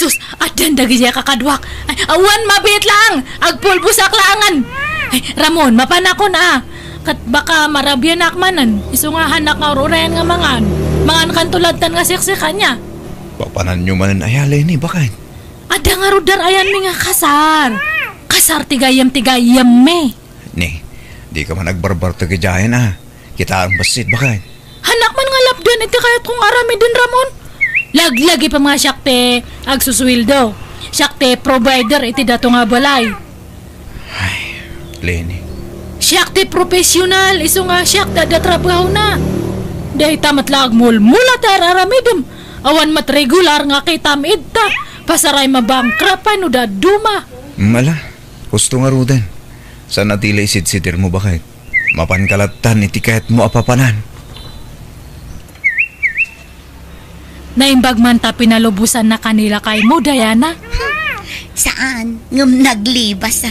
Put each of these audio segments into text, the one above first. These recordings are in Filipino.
Sus, adan dagi siya kakadwak. Ay, awan mabit lang. Agpulbusak langan. Ay, Ramon, mapanako na. Kat baka marabyan akmanan. Isungahan na kaurunayan nga mangan kantulad tan nga siksikan niya. Papanan nyo man ay Leni, bakit? Ada nga rudar ayan mi nga kasar. Kasar tigayam me. Ni, di ka man nagbarbar tagajayan Kita ang basit, bakit? Hanak man nga lapdan iti kayat kung arami din Ramon. Laglagi pa mga syakte agsuswildo. Syakte provider iti dato nga balay. Ay, Leni. Syakte profesional iso nga syakte da trabaho na. Dahi tamat lag mulmulat aramidem. Awan mat regular nga kay tamid ta. Pasaray mabangkrapan o da duma. Mala, gusto nga ruden. Sa natila isid-sidir mo bakit? Mapankalatan iti kahit mo apapanan. Naimbag man ta pinalubusan na kanila kay mo, Diana? Saan? Ngam naglibas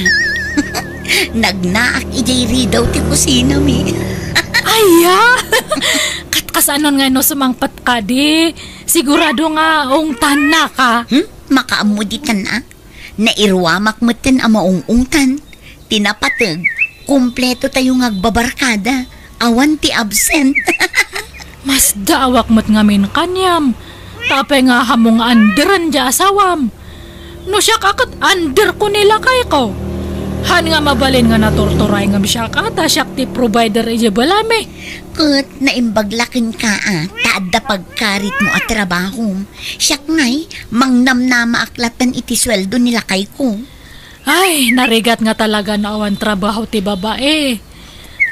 Nagnaak ijay daw ti kusina mi. Aya! Katkasanon nga no sumangpat ka di. Sigurado nga ungtan na ka. Makaamuditan na. Nairwamak matin ang maungungtan. Tinapatag. Kumpleto tayong agbabarkada. Awan ti absent. Mas daawak mat ngamin kanyam. Tapay nga hamong anderan di asawam. No siya kakat under ko nila kay ko. Han nga mabalin nga naturturay nga siya kata siya ti provider ije balame. Kat naimbaglakin ka taada pagkarit mo at trabaho. Siya ngay mangnamnama aklatan iti sweldo nila kay ko. Ay, narigat nga talaga na awan trabaho ti babae.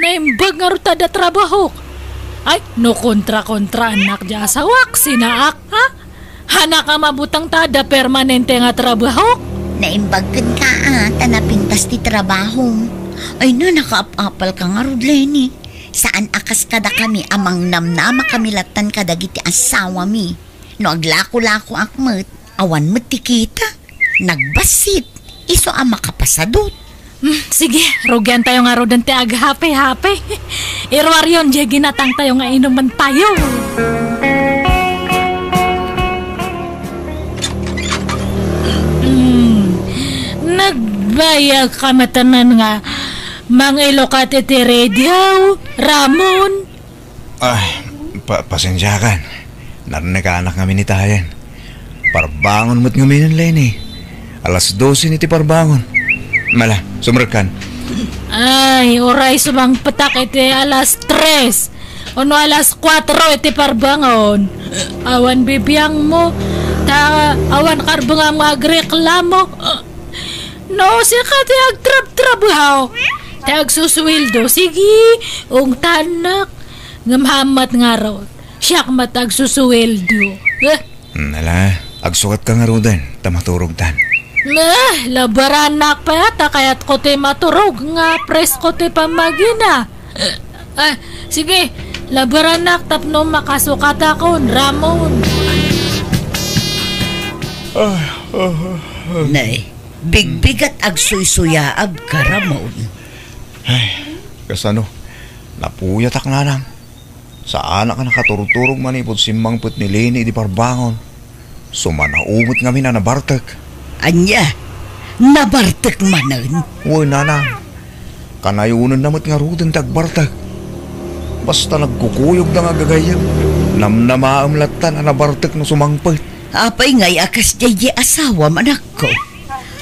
Naimbag nga rutada trabaho. Ay, no kontra-kontra anak di asawak, sinaak, ha? Hana ka mabutang tada permanente nga trabaho? Naimbagkan ka tanapintas ti trabaho. Ay na, nakaapapal ka nga rod, Leni. Saan akas kada kami amang namnama kamilatan kadagiti asawa mi. No aglako-lako akmet, awan met ti kita. Nagbasit, iso ang makapasadot. Sige, rugyan tayo nga rodan ti aghape-hape. Irwaryon, di ginatang tayo nga inuman tayo. Nagbayag ka matanan nga mangilo ka ti radio, Ramon. Ay, pasensyakan. Narinig-anak kami ni Tayan. Parbangon mo't ngaminan, Leni. Alas 12 niti parbangon. Mala, sumrekan. Ay, oray sumang patak iti alas 3. Ono alas 4 iti parbangon. Awan bibiyang mo. Awan karbang ang agreklamo. No, siya ti agtrab-trabaho. Ti agsuswildo. Sige, ung tanak. Ngamhamat nga ron. Siyak matag suswildo. Nala, agsukat ka nga ron din. Tamaturog tan. Labaranak pa yata kaya't ko ti maturog nga pres ko ti pamagina. Sige, labaranak tapno makasukat akon, Ramon. Nay, bigbigat agsuy-suyaab ka, Ramon. Ay, kasano, napuyatak na lang. Saan ka nakaturog-turog manipod simang put ni Leni di parbangon. Sumanaumot kami na nabartak. Anya, nabartak manan. Uy, nana. Kanayunan namat nga rudin tagbartak. Basta nagkukuyog na nga gagayam. Namnamaamlatan na nabartak na sumangpit. Apay ngay akas jay asawa manak ko.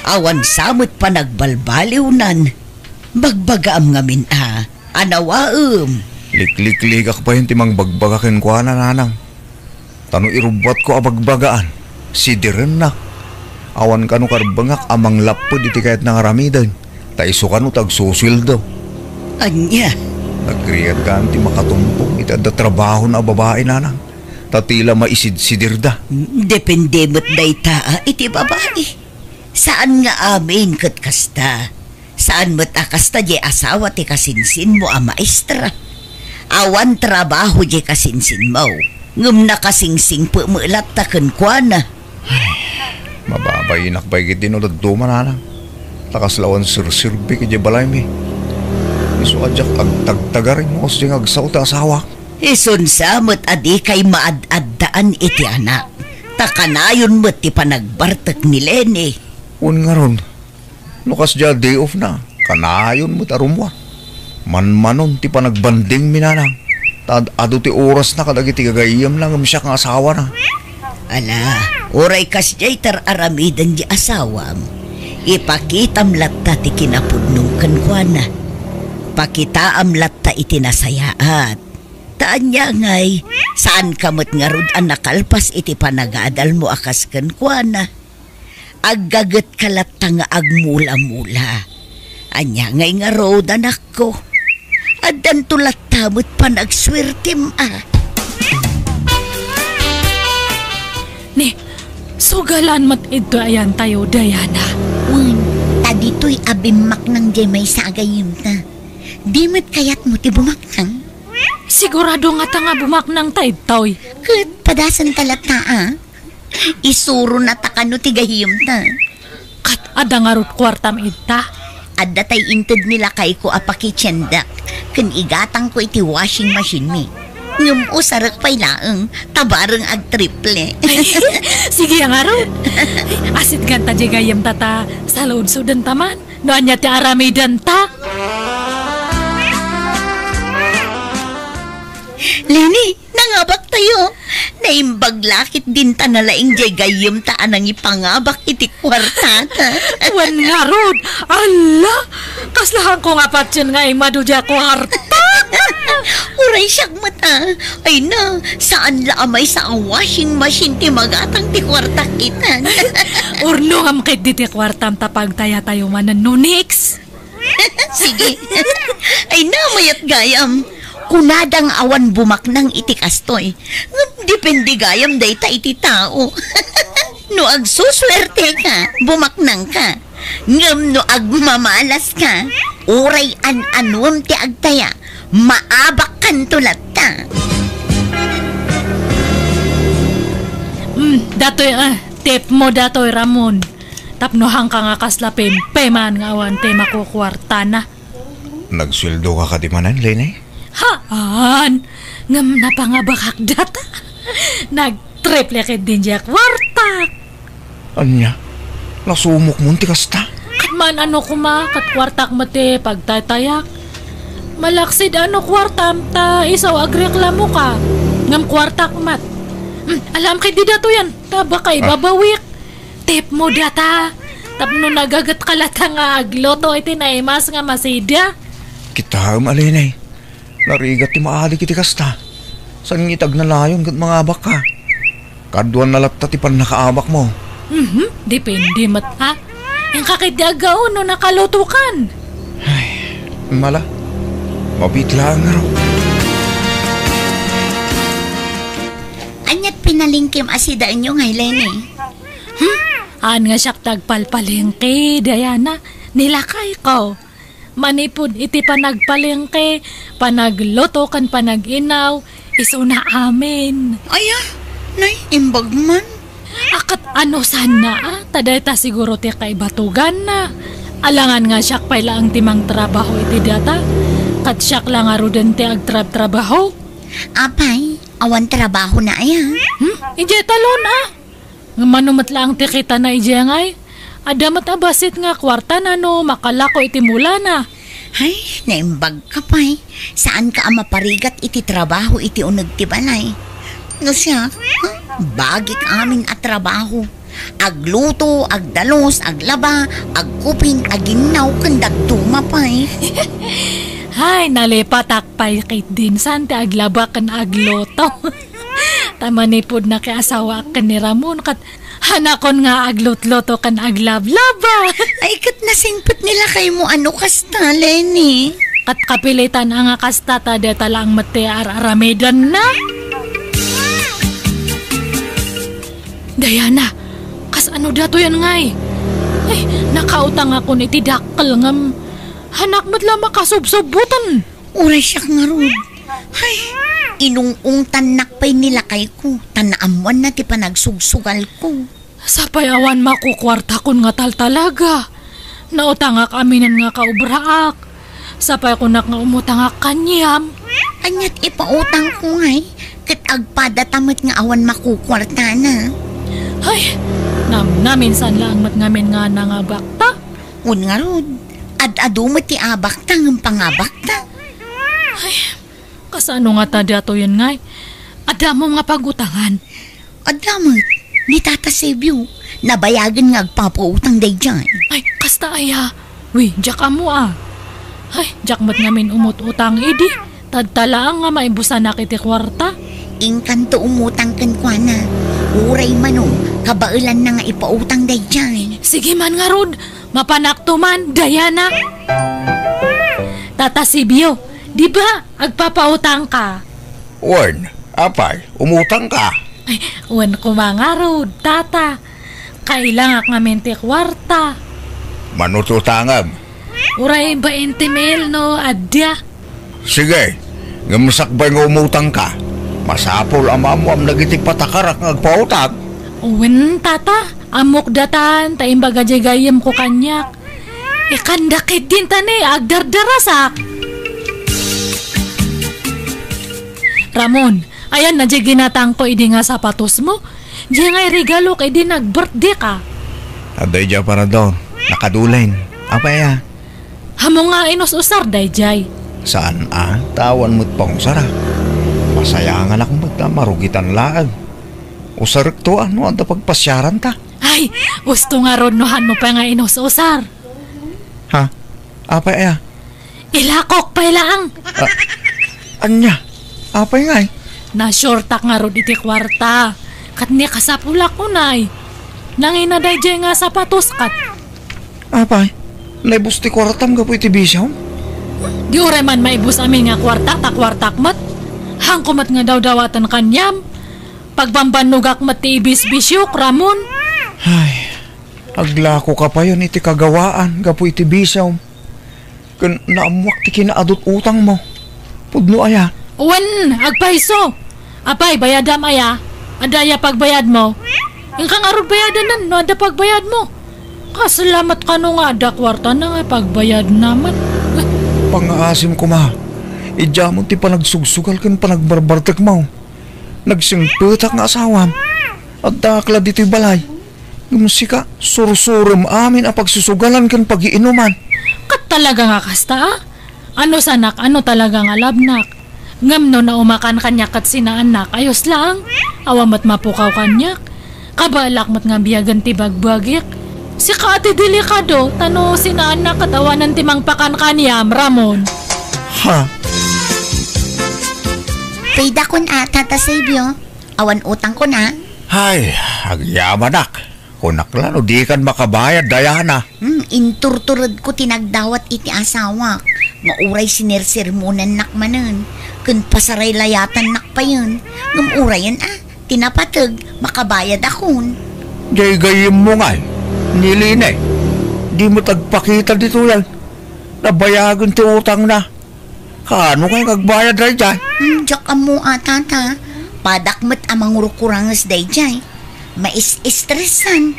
Awan samot pa nagbalbaliwnan. Bagbagaam ngamin anawaam. Liklik-likak pa yun timang bagbagakin ko nanang. Tano irubat ko abagbagaan. Si Diren na. Awan ka no karbangak amang lapod iti kahit nang aramidan. Taiso ka no tagsusil daw. Anya? Nagkriyat ka ti makatumpong itad trabaho na babae nanang. Tatila maisid-sidir da. Depende mo't dayta iti babae. Saan nga amin kat kasta? Saan mo't akasta di asawa ti kasinsin mo maestra? Awan trabaho di kasinsin mo. Ngum na kasingsing pumulat taken kwa na. Mababayinak ba ikit dinulad duman nanang. Takaslawan sir-sirbi kiti balay mi. Iso adyak agtagtagarin mo kasi agsaw ta asawa. Isun samot adi kay maad-addaan iti anak. Takanayon mo ti panagbartak ni Lenny. Un nga ron, lukas dya day off na, kanayon mo tarumwa. Manmanon ti panagbanding minanang. Tad ado ti oras na kadagiti gagayam lang siya kang asawa na. Ala, oray kas jay aramidan di asawam. Ipakitam latta ti kinapudnong kankwana. Pakitaam latta iti nasayaat. Taan niya ngay, saan kamot nga rod ang nakalpas iti panagadal mo akas kankwana. Aggagat kalatta nga agmula-mula. Anya ngay nga rod anak ko. Adan tulat tamot panagswertim Ni, sugalan mat ito ayan tayo, Diana. Tadi to'y abimak ng jemay sa agayim na. Di mat kayat mo ti bumaknang. Sigurado nga ta nga bumaknang tayo, Toy. Kat padasan talata Isuro na takano ti gayim na. Kat ada nga rut kwartam ita. Adda tay inted nila kay ko apakitsendak. Kun igatang ko iti washing machine mi. Ngum usarak pay laeng, tabareng ag triple. Sige nga rut. Asit ganta di gayam tata sa load sudan taman. Noan niya ti aramidan ta. Lenny, nangabak tayo. Naimbag lakit din ta nalaing jay gayam taan ang ipangabak iti kwartata. Wan nga rut. Ala, kaslahan ko nga patsin nga imadudya kwarta. Uray siyak mata. Ay na, saan laamay sa ang washing machine ti magatang ti kwarta kita. Urno am kay di ti kwartam tapag tayo manan no nix. Sige. Ay na, mayat gayam. Kunadang awan bumaknang iti kastoy. Depende gayam dayta iti tao. No agsuswerte ka, bumaknang ka. Ngam no agmamalas ka, uray an-anuam ti agtaya, maabak kan tulat ka. Datoy tip mo datoy Ramon. Tapnohang ka nga kaslapim, peman nga awan te makukwarta na. Nagsweldo ka kadimanan, Lenny? Haan, ngam na pa nga bakak data. Nag-triple kid din siya kwarta. Anya, nasumok mo ti kasta. Man ano kuma, kat kwartak mati pagtatayak. Malaksid ano kwartam ta, isaw agreklamo ka. Ngam kwartak mat. Alam kay di dato yan, taba kay babawik. Tip mo data. Tapno nagagat kalata nga agloto iti naimas nga masida. Kita malinay. Narigat ti maali kiti kasta. San ngitag na layon kat mga abak ka. Kaduan na latta ti pan nakaabak mo. Depende mat ha. Ang kakidagaw no nakalutukan. Ay, mala. Mabitla nga raw. Anyat pinalingkim asidaan nyo ngay, Lenny. An nga siyak tagpalpalengke, Diana. Nilakay ko. Manipod iti panagpalengke, panagloto kan panaginaw, iso na amin. Aya, nay, imbag man. Akat ano sana, taday ta siguro ti kay batugan na. Alangan nga siyak pala ang timang trabaho iti data. Kat siyak lang arudan ti agtrab-trabaho. Apay, awan trabaho na aya. Ije talon Manumat lang ti kita na ije ngay. Adamat abasit nga kwarta na no, makalako iti mula na. Ay, naimbag ka pa'y. Saan ka maparigat iti trabaho iti unag ti balay? No siya, bagik amin at trabaho. Agluto, agdalos, aglaba, agkupin, aginaw, kandagtuma pa'y. Hay, nalipatak pa'y kit din sante aglaba kan agloto. Tamanipod na kay asawa kan ni Ramon kat hanakon nga aglotloto kan aglablaba. Ay, kat nasingpit nila kay mo ano kasta, Lenny. Kat kapilitan nga kasta ta deta lang mati aramidan na. Diana, kas ano dato yan ngay? Ay, nakautang ako ni tidakkel ngam. Hanak matla makasubsubutan. Uray siya nga rod. Ay, inung tanak pa'y nilakay ko. Tanaamuan na ti panagsugsugal ko. Sapay awan makukwarta kun nga talaga. Nautangak aminan nga kaubraak. Sapay ko nga umutangak kanyam. Anyat ipautang ko ngay. Kat agpada tamit nga awan makukwarta na. Ay, naminsan lang mat ngamin nga nangabakta. Un nga rod, ad-ado mo ti abakta ng pangabakta. Kasano nga ta dato yun ngay? Ada mo nga pagutangan. Adamot, ni Tata Sebio, nabayagan nga agpapautang day dyan. Ay, kasta aya. Uy, jak amo ah. Ay, jak mat ngamin umut-utang idi. Tadtalaang nga maibusan na kiti kwarta. Ingkanto umutang kankwana. Uray manong, kabailan na nga ipautang day dyan. Sige man nga rod, mapanakto man, Diana. Tata Sibio, di ba agpapautang ka? Wen, apay, umutang ka. Ay, wan ko mga rod, tata. Kailangan nga mente kwarta. Manututangam. Uray 20 mil no, adya. Sige, ngamasakbay nga umutang ka. Masapol amamo am nagiti patakarak nga agpautang. Wen, tata, amok datan, taimbaga jagayam ko kanyak. Ikandakit din tani, agdardarasak. Ramon, ayan na di ginatang ko idi nga sapatos mo. Di nga regalo kay di nag-birthday ka. Aday dya para doon, nakadulain. Apay Hamo nga inos-usar, dayjay. Saan tawan mo't pang sara. Masayangan akong magtamarugitan laag. Usarik to ano ang pagpasyaran ta. Ay, gusto nga ron nohan mo pa nga inos-usar. Ha? Apay Ilakok pa ilaang. Anya? Apay nga Na-shortak nga ron iti kwarta. Kat ni kasapulak ko nay. Nanginaday dyan nga sapatos kat. Apay? Naibusti kwartam ka po iti bisyaw? Di ure man maibus amin nga kwartak ta kwartak mat. Hangkumat nga daw dawatan kanyam. Pagbambanugak mat ti ibis-bisyok, Ramon. Ay, aglako ka pa yun iti kagawaan ka po iti bisyaw. Kan naamuak ti kinaadot utang mo. Pudno aya. Uwan, agpaiso. Apay, bayadam aya. Adaya pagbayad mo. Yung kang arod bayadan nan, no ada pagbayad mo. Kasalamat ka no nga ada kwarta na nga pagbayad naman. Pangaasim ko ma. Idya mo ti panagsugsugal kan panagbarbartek mo. Nagsingpetak nga asawam. At dakla dito'y balay. Gumusika, surusurum amin ang pagsusugalan kan pag-iinuman. Kat talaga nga kasta ah. Ano sanak, ano talaga nga labnak. Ngam no na umakan kanyak at sinaanak, ayos lang. Awamat mapukaw kanyak. Kabalak mat nga biyagan ti bagbagik. Si kaati delikado, tano sinaanak at awanan ti mangpakan kaniyam, Ramon. Ha? Payda ko na, Tata Sebio. Awan utang ko na. Hay, agyamanak. Kunak lang, di kan makabayad, Diana. Inturturod ko tinagdawat iti asawa. Mauray sinirsermonan nakmanan. Kun pasaray layatan nakpa yun. Ngumurayan tinapatag, makabayad akon. Jay gayim mo nga, nilinay. Di mo tagpakita dito yan. Nabayagan ti utang na. Kano kayo kagbayad rin dyan? Diyak mo tata. Padakmat amang rukurangas day jay. Mais-stressan.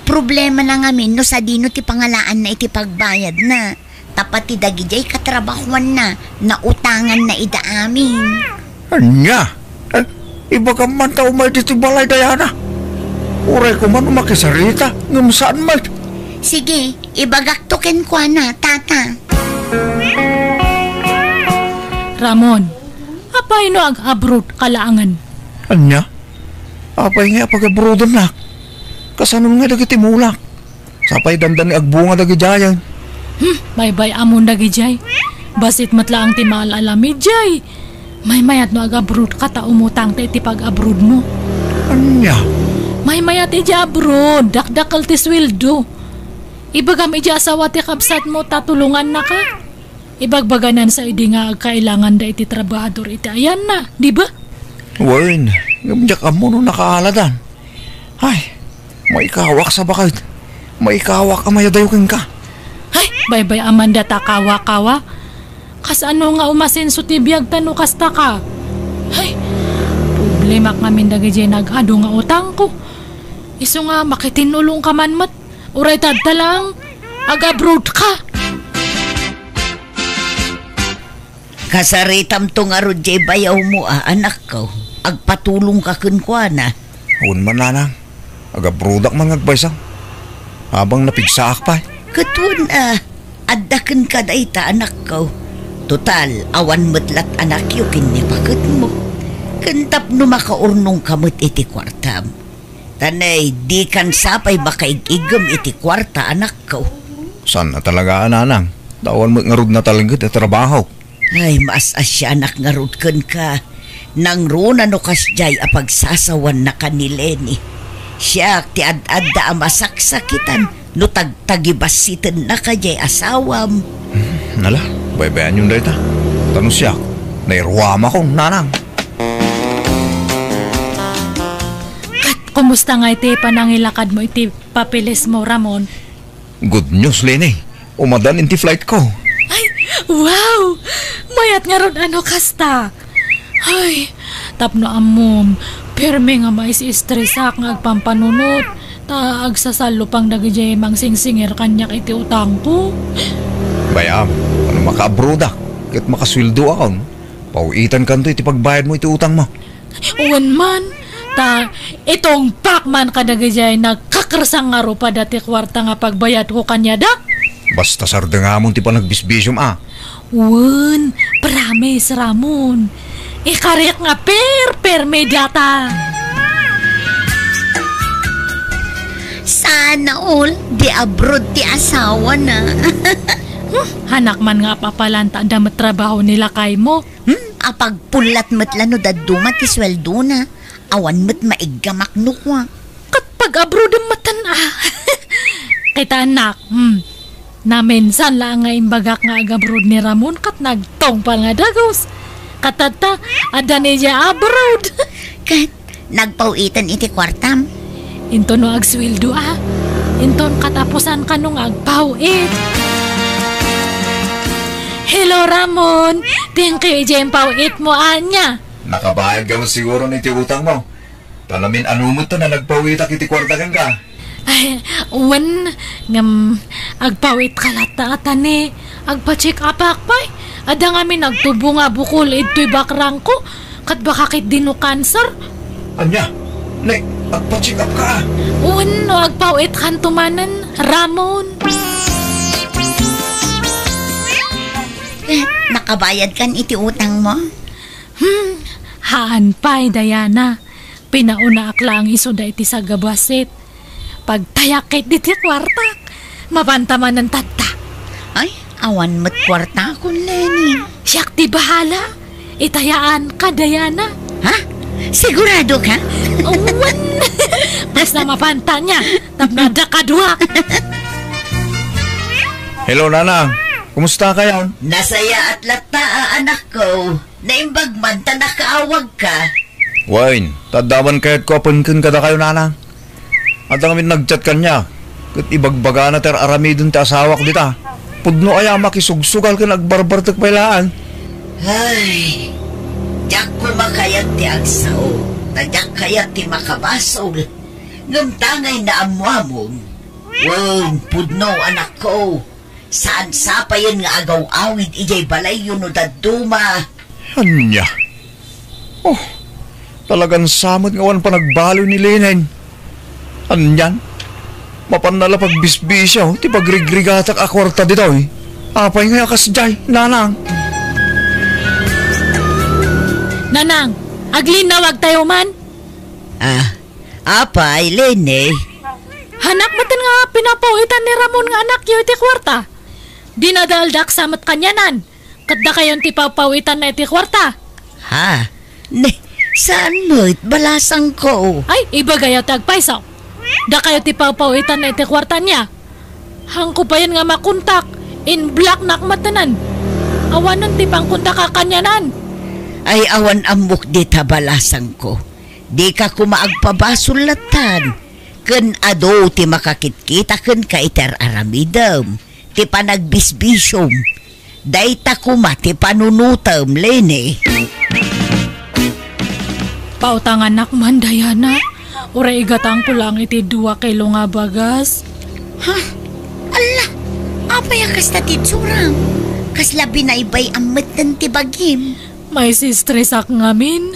Problema na ngamin no sa dino ti pangalaan na iti pagbayad na. Tapat ti dagi jay katrabahuan na. Nautangan na ida amin. Anya? Iba ka man tao may dito balay, Diana. Uray ko man makisarita. Ngam saan man? Sige, ibagaktoken ko na, tata. Ramon, apay no ag-abroad kalaangan. Anya? Apay nga pag-abroadan na. Kasanong nga dagi timulak. Sapay dandan ni agbunga dagi jayan. Bye-bye amon dagi jay. Basit matla ang ti maalami jay. May mayat no ag-abroad kata umutang ti pag-abroad mo. Anya? May mayat iti abroad, dakdakal ti sweldo. Ibagam iti asawa ti kabsat mo tatulungan na ka. Ibagbaganan sa idi nga kailangan da iti trabahador iti ayan na, di ba? Warren, gamjak mo nung nakaaladan. Ay, may kawak sa bakit. May kawak amayadayukin ka. Ay, bye-bye Amanda takawa-kawa. Kas ano nga umasenso ti biyag tano kasta ka. Ay, problema kami dagay nag-ado nga utang ko. Iso nga makitinulong ka man mat. Uray tadta lang, ag-abroad ka. Kasaritam to nga rodje bayaw mo anak ko. Agpatulong ka kunkwana. Hun man nanang, Aga-product man ngagbaysa. Habang napigsaak pa. Katun adakan ka da ita anak ko. Total, awan matlat anak yu kinipakat mo. Kantap no makaurnong kamot iti kwartam. Tanay, di kan sapay makaigigam iti kwarta anak ko. San na talaga ananang? Tawan mo ngarud na talaga at trabaho. Ay, mas asya anak ngarud ka. Nang runa no kasjay apagsasawan na kanileni. Siya ti ad-adda amasaksakitan no tagtagibasitan na kajay asawam. Nala, baybayan yung dayta. Tanong siya, nairwama kong nanang. Kumusta nga iti panangilakad mo iti papilis mo, Ramon? Good news, Lene. Umadan inti flight ko. Ay, wow! Mayat nga ron ano kasta. Ay, tapno amom. Pirme nga mais-stressak nga agpampanunot. Taag sa salupang nagijay mang singsingir kanyak iti utang ko. Bayam, ano makaabroda? Kit makaswildo akon. Pauitan kanto iti pagbayad mo iti utang mo. Uwan man. Itong pakman kadagijay nagkakarsang nga rupa dati kwarta nga pagbayad ko kanya da. Basta sarda nga mo ti pa nagbisbisyom Uwan, promise Ramon. Ikarek nga per medata. Sana all, di abroad ti asawa na. Hanak man nga papalanta damat trabaho nila kay mo. Apagpulat matlano daduma ti sweldo na. Awan mat maigamak nukwa. Kat pag-abroad ang matan Kita anak, na minsan lang nga imbagak nga agabroad ni Ramon kat nagtong pa nga dagos. Katata, ada niya abroad. Kat, nagpauitan iti kwartam. Into no agswildo Inton katapusan ka nung agpauit. Hello Ramon, thank you ijay pauit mo anya. Nakabayad ka mo siguro ni ti utang mo. Talamin ano mo to na nagpawitak iti kwarta kang ka. Ay, uwan, ngam, agpawit kalata atane, agpa-check up akpay. Ada nga mi nagtubo nga bukol ito'y bakrang ko, kat baka kit dino cancer. Anya, ne, agpa-check up ka. Uwan, no, agpawit kantumanan, Ramon. Nakabayad kan iti utang mo? Haan pa'y, Diana. Pinauna aklang isuda iti sa gabasit. Pagtayakit diti kwartak, mapantaman ng tata. Ay, awan mat kwarta akong Lenny. Siyak ti bahala. Itayaan ka, Diana. Ha? Sigurado ka? Uwan. Basta mapanta niya. Tapnada ka duwa. Hello, Nanang. Kumusta kayo? Nasaya at lata, anak ko. Naimbag man ta nakaawag ka. Wine, tadaman kaya't ko apunkin kada kayo, Nanang. At ang amin nagchat kanya. Kat ibagbaga na ter aramidon ti asawak dita. Pudno aya makisugsugal ka nagbarbartak pailaan. Ay, diyak ko makayat ti agsaw. Tadyak kayat ti makabasol. Ngamtangay na amuamong. Wen, pudno anak ko. Saan sapayan nga agaw-awid ijay balay yun o daduma. Anya? Oh, talagang samot ngawan pa nagbalo ni Lenen. Anyan? Mapanala pagbisbisyaw, ti pagrigrigatak akwarta dito eh. Apay nga kasjay, Nanang. Nanang, aglinawag tayo man. Apay, Lene. Hanak matan nga pinapawitan ni Ramon nga anak yu iti kwarta. Dinadaldak samat kanyanan. Kadda kayon ti papawitan na iti kwarta. Ha? Ne, saan mo balasang ko? Ay, iba gayo tagpaisaw. Da kayo ti papawitan na iti kwarta niya. Hangko pa yan nga makuntak. In black nakmatanan. Awanan ti pangkuntak ka kanyanan. Ay awan amok di tabalasang ko. Di ka kumaagpabasulatan. Ken ado ti makakitkita ken ka iter aramidam. Ti panagbisbisyom. Dayta kuma ti panunutam, Lene. Pautangan nakman, Diana. Ura igatang ko lang iti 2 kilo nga bagas. Ha? Ala, apay akas na titsurang. Kasla binaybay amat ng tibagim. May sistresak ngamin.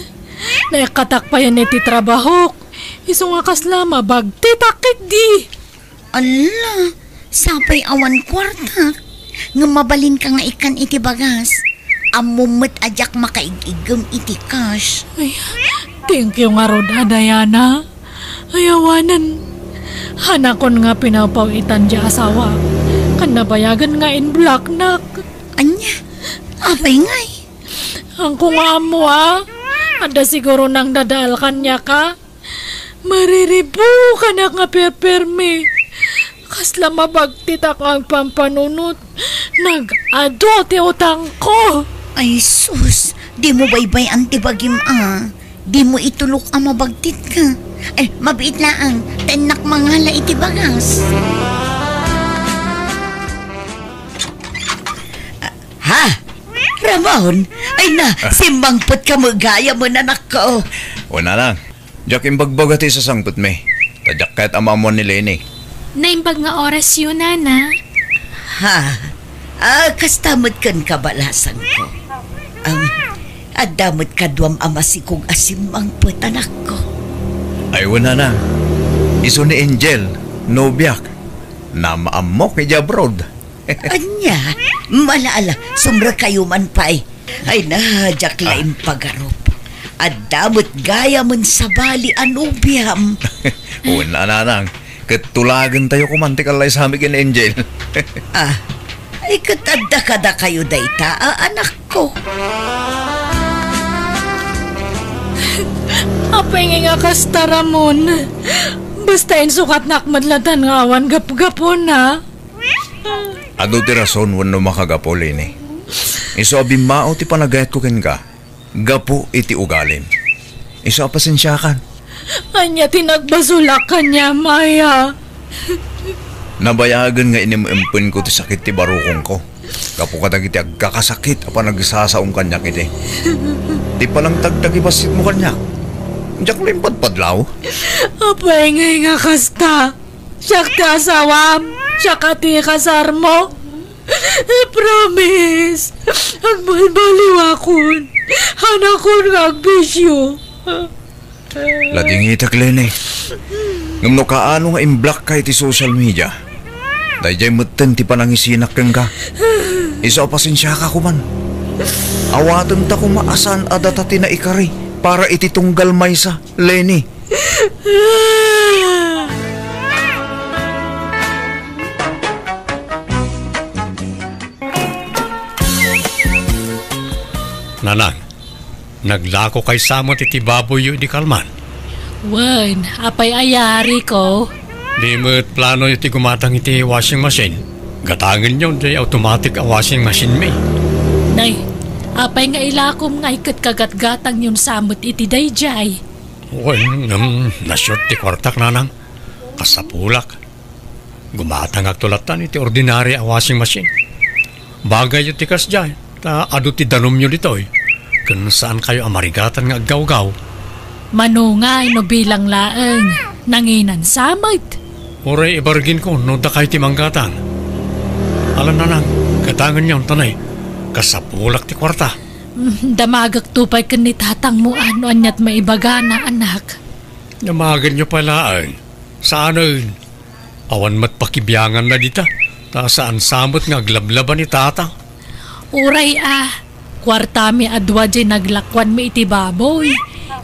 Naikatak pa yan iti trabaho. Iso nga kasla mabagti takit di. Ala, sapay awan kwarta. Nga mabalin ka nga ikan iti bagas. Amumot ajak makaigigam iti cash. Ay, thank you nga rod, Diana. Ayawanan. Hanakon nga pinapawitan di asawa. Kanabayagan nga in black nak. Anya, apay ngay. Ang kunga mo Ada siguro nang dadal kanya ka. Mariribu ka na nga perperme. Kasla mabagtit ang pampanunot. Nag-ado ti utang ko. Ay sus, di mo baybay ang tibagim Di mo itulok ang mabagtit ka. Mabiit laang, tenak manghala iti bagas. Ha? Ramon? Ay na, simbangpot ka mo, gaya mo na nako. Wala lang. Diyak imbagbaga ti sa sangput me. Tadyak kahit amamon ni Lenny. Naimbag nga oras yun, Nana. Ha? Kastamot kan kabalasan ko. Adamot kadwam amasikong asimbangpot anak ko. Ay wala na. Iso ni Angel, nobyak. Namaamok ni Jabrod. Anya, malaala, sumra kayo man pa'y. Ay nadyak laing pagarop. Adamot gaya man sa bali anubiam. Wala na lang. Katulagan tayo kumantikalay sa amig ni Angel. Ay katadda-kada kayo dayta, anak ko. Apay nga kasta, Ramon. Basta sukat na akmadlatan nga awan gap-gapon, ha? Ado ti rason wano makagapo, Lenny. Iso abimao ti panagayat ko ken ka. Gapo iti ugalim. Iso apasensyakan. Anya tinagbasulak kanya, Maya. Nabayagan nga inimempun ko ti sakit ti barukong ko. Gapo ka iti agkakasakit apa nagsasaong kanya kiti. Di palang tagtagibasit mo kanya. Diyak limpad padlaw. Apay nga kasta. Siyak ti asawam. Siyak ti kasar mo. Promise. Agbalbaliw akon. Hanakon nga agbisyo. Lading itak, Lenny. Ngam no kaano nga imblock ka iti social media. Dahil mutten ti panangisinak kang ka. Isa pasensya ka kuman. Awatan ta kung maasan adata tina ikari para iti tunggal maysa, Lenny. Nanang, naglako kay samot iti baboy di kalman. Wan, apay ayari ko. Di mo't plano iti gumatang iti washing machine. Gatangin yun di automatic a washing machine may. Nay, apay nga ilakom nga ikat kagat-gatang yun samot iti dayjay. Wan, nasyot ti kwartak, nanang. Kasapulak. Gumatang agtulatan iti ordinary a washing machine. Bagay iti kasjay. Ta adu ti danom nyo ditoy. Kung saan kayo amarigatan nga aggaw-gaw. Manungay no bilang laeng. Nanginan samot. Oray ibargin ko no da kayo ti manggatan. Alam na nang, katangan niyo tanay. Kasapulak ti kwarta. Damagak tupay kan ni tatang mo ano anyat maibagana, anak. Namagan niyo pala ay. Saan ay? Awan mat pakibiyangan na dita. Ta saan samot nga aglablaban ni tatang. Uray kwarta mi adwa dyan naglakwan mi iti baboy.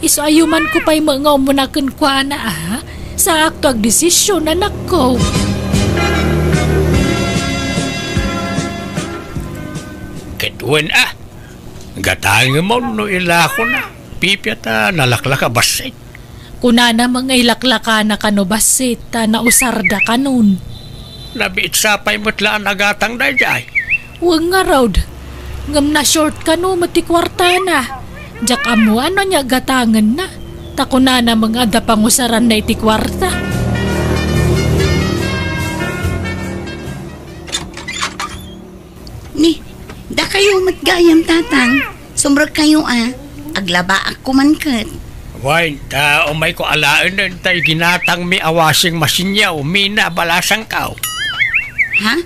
Iso ayuman ko pa'y mga umunakan kwa na sa akto ag desisyon, anak ko. Ketuen gatangin mo no ilako na. Pipyata nalaklaka basit. Kuna na mga ilaklaka na kanobasit na usarda kanun. Nabiit sapay mo't laan agatang na jay. Huwag nga raud. Ngam na short ka no mati kwarta na. Diyak amo ano niya gatangan na. Tako na mga adapangusaran na iti kwarta. Ni, da kayo matgayam tatang. Sumrag kayo aglaba ako man kat. Why, umay ko alaan nun tayo ginatang mi awasing machine niya umina balasang kao. Ha?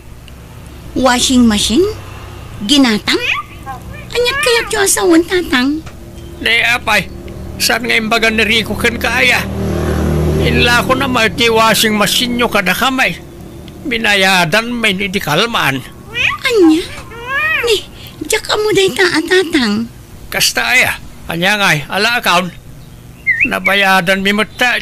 Washing machine? Ginatang? Anyat kayak yung asawan tatang? Di apay, saan nga imbagan ni Rico kan kaya? Ila ko na may washing machine nyo kada kamay. Binayadan may di kalman. Anya? Ni, diyak ka mo day tatang. Kasta aya, anya ngay, ala account. Nabayadan mi mata.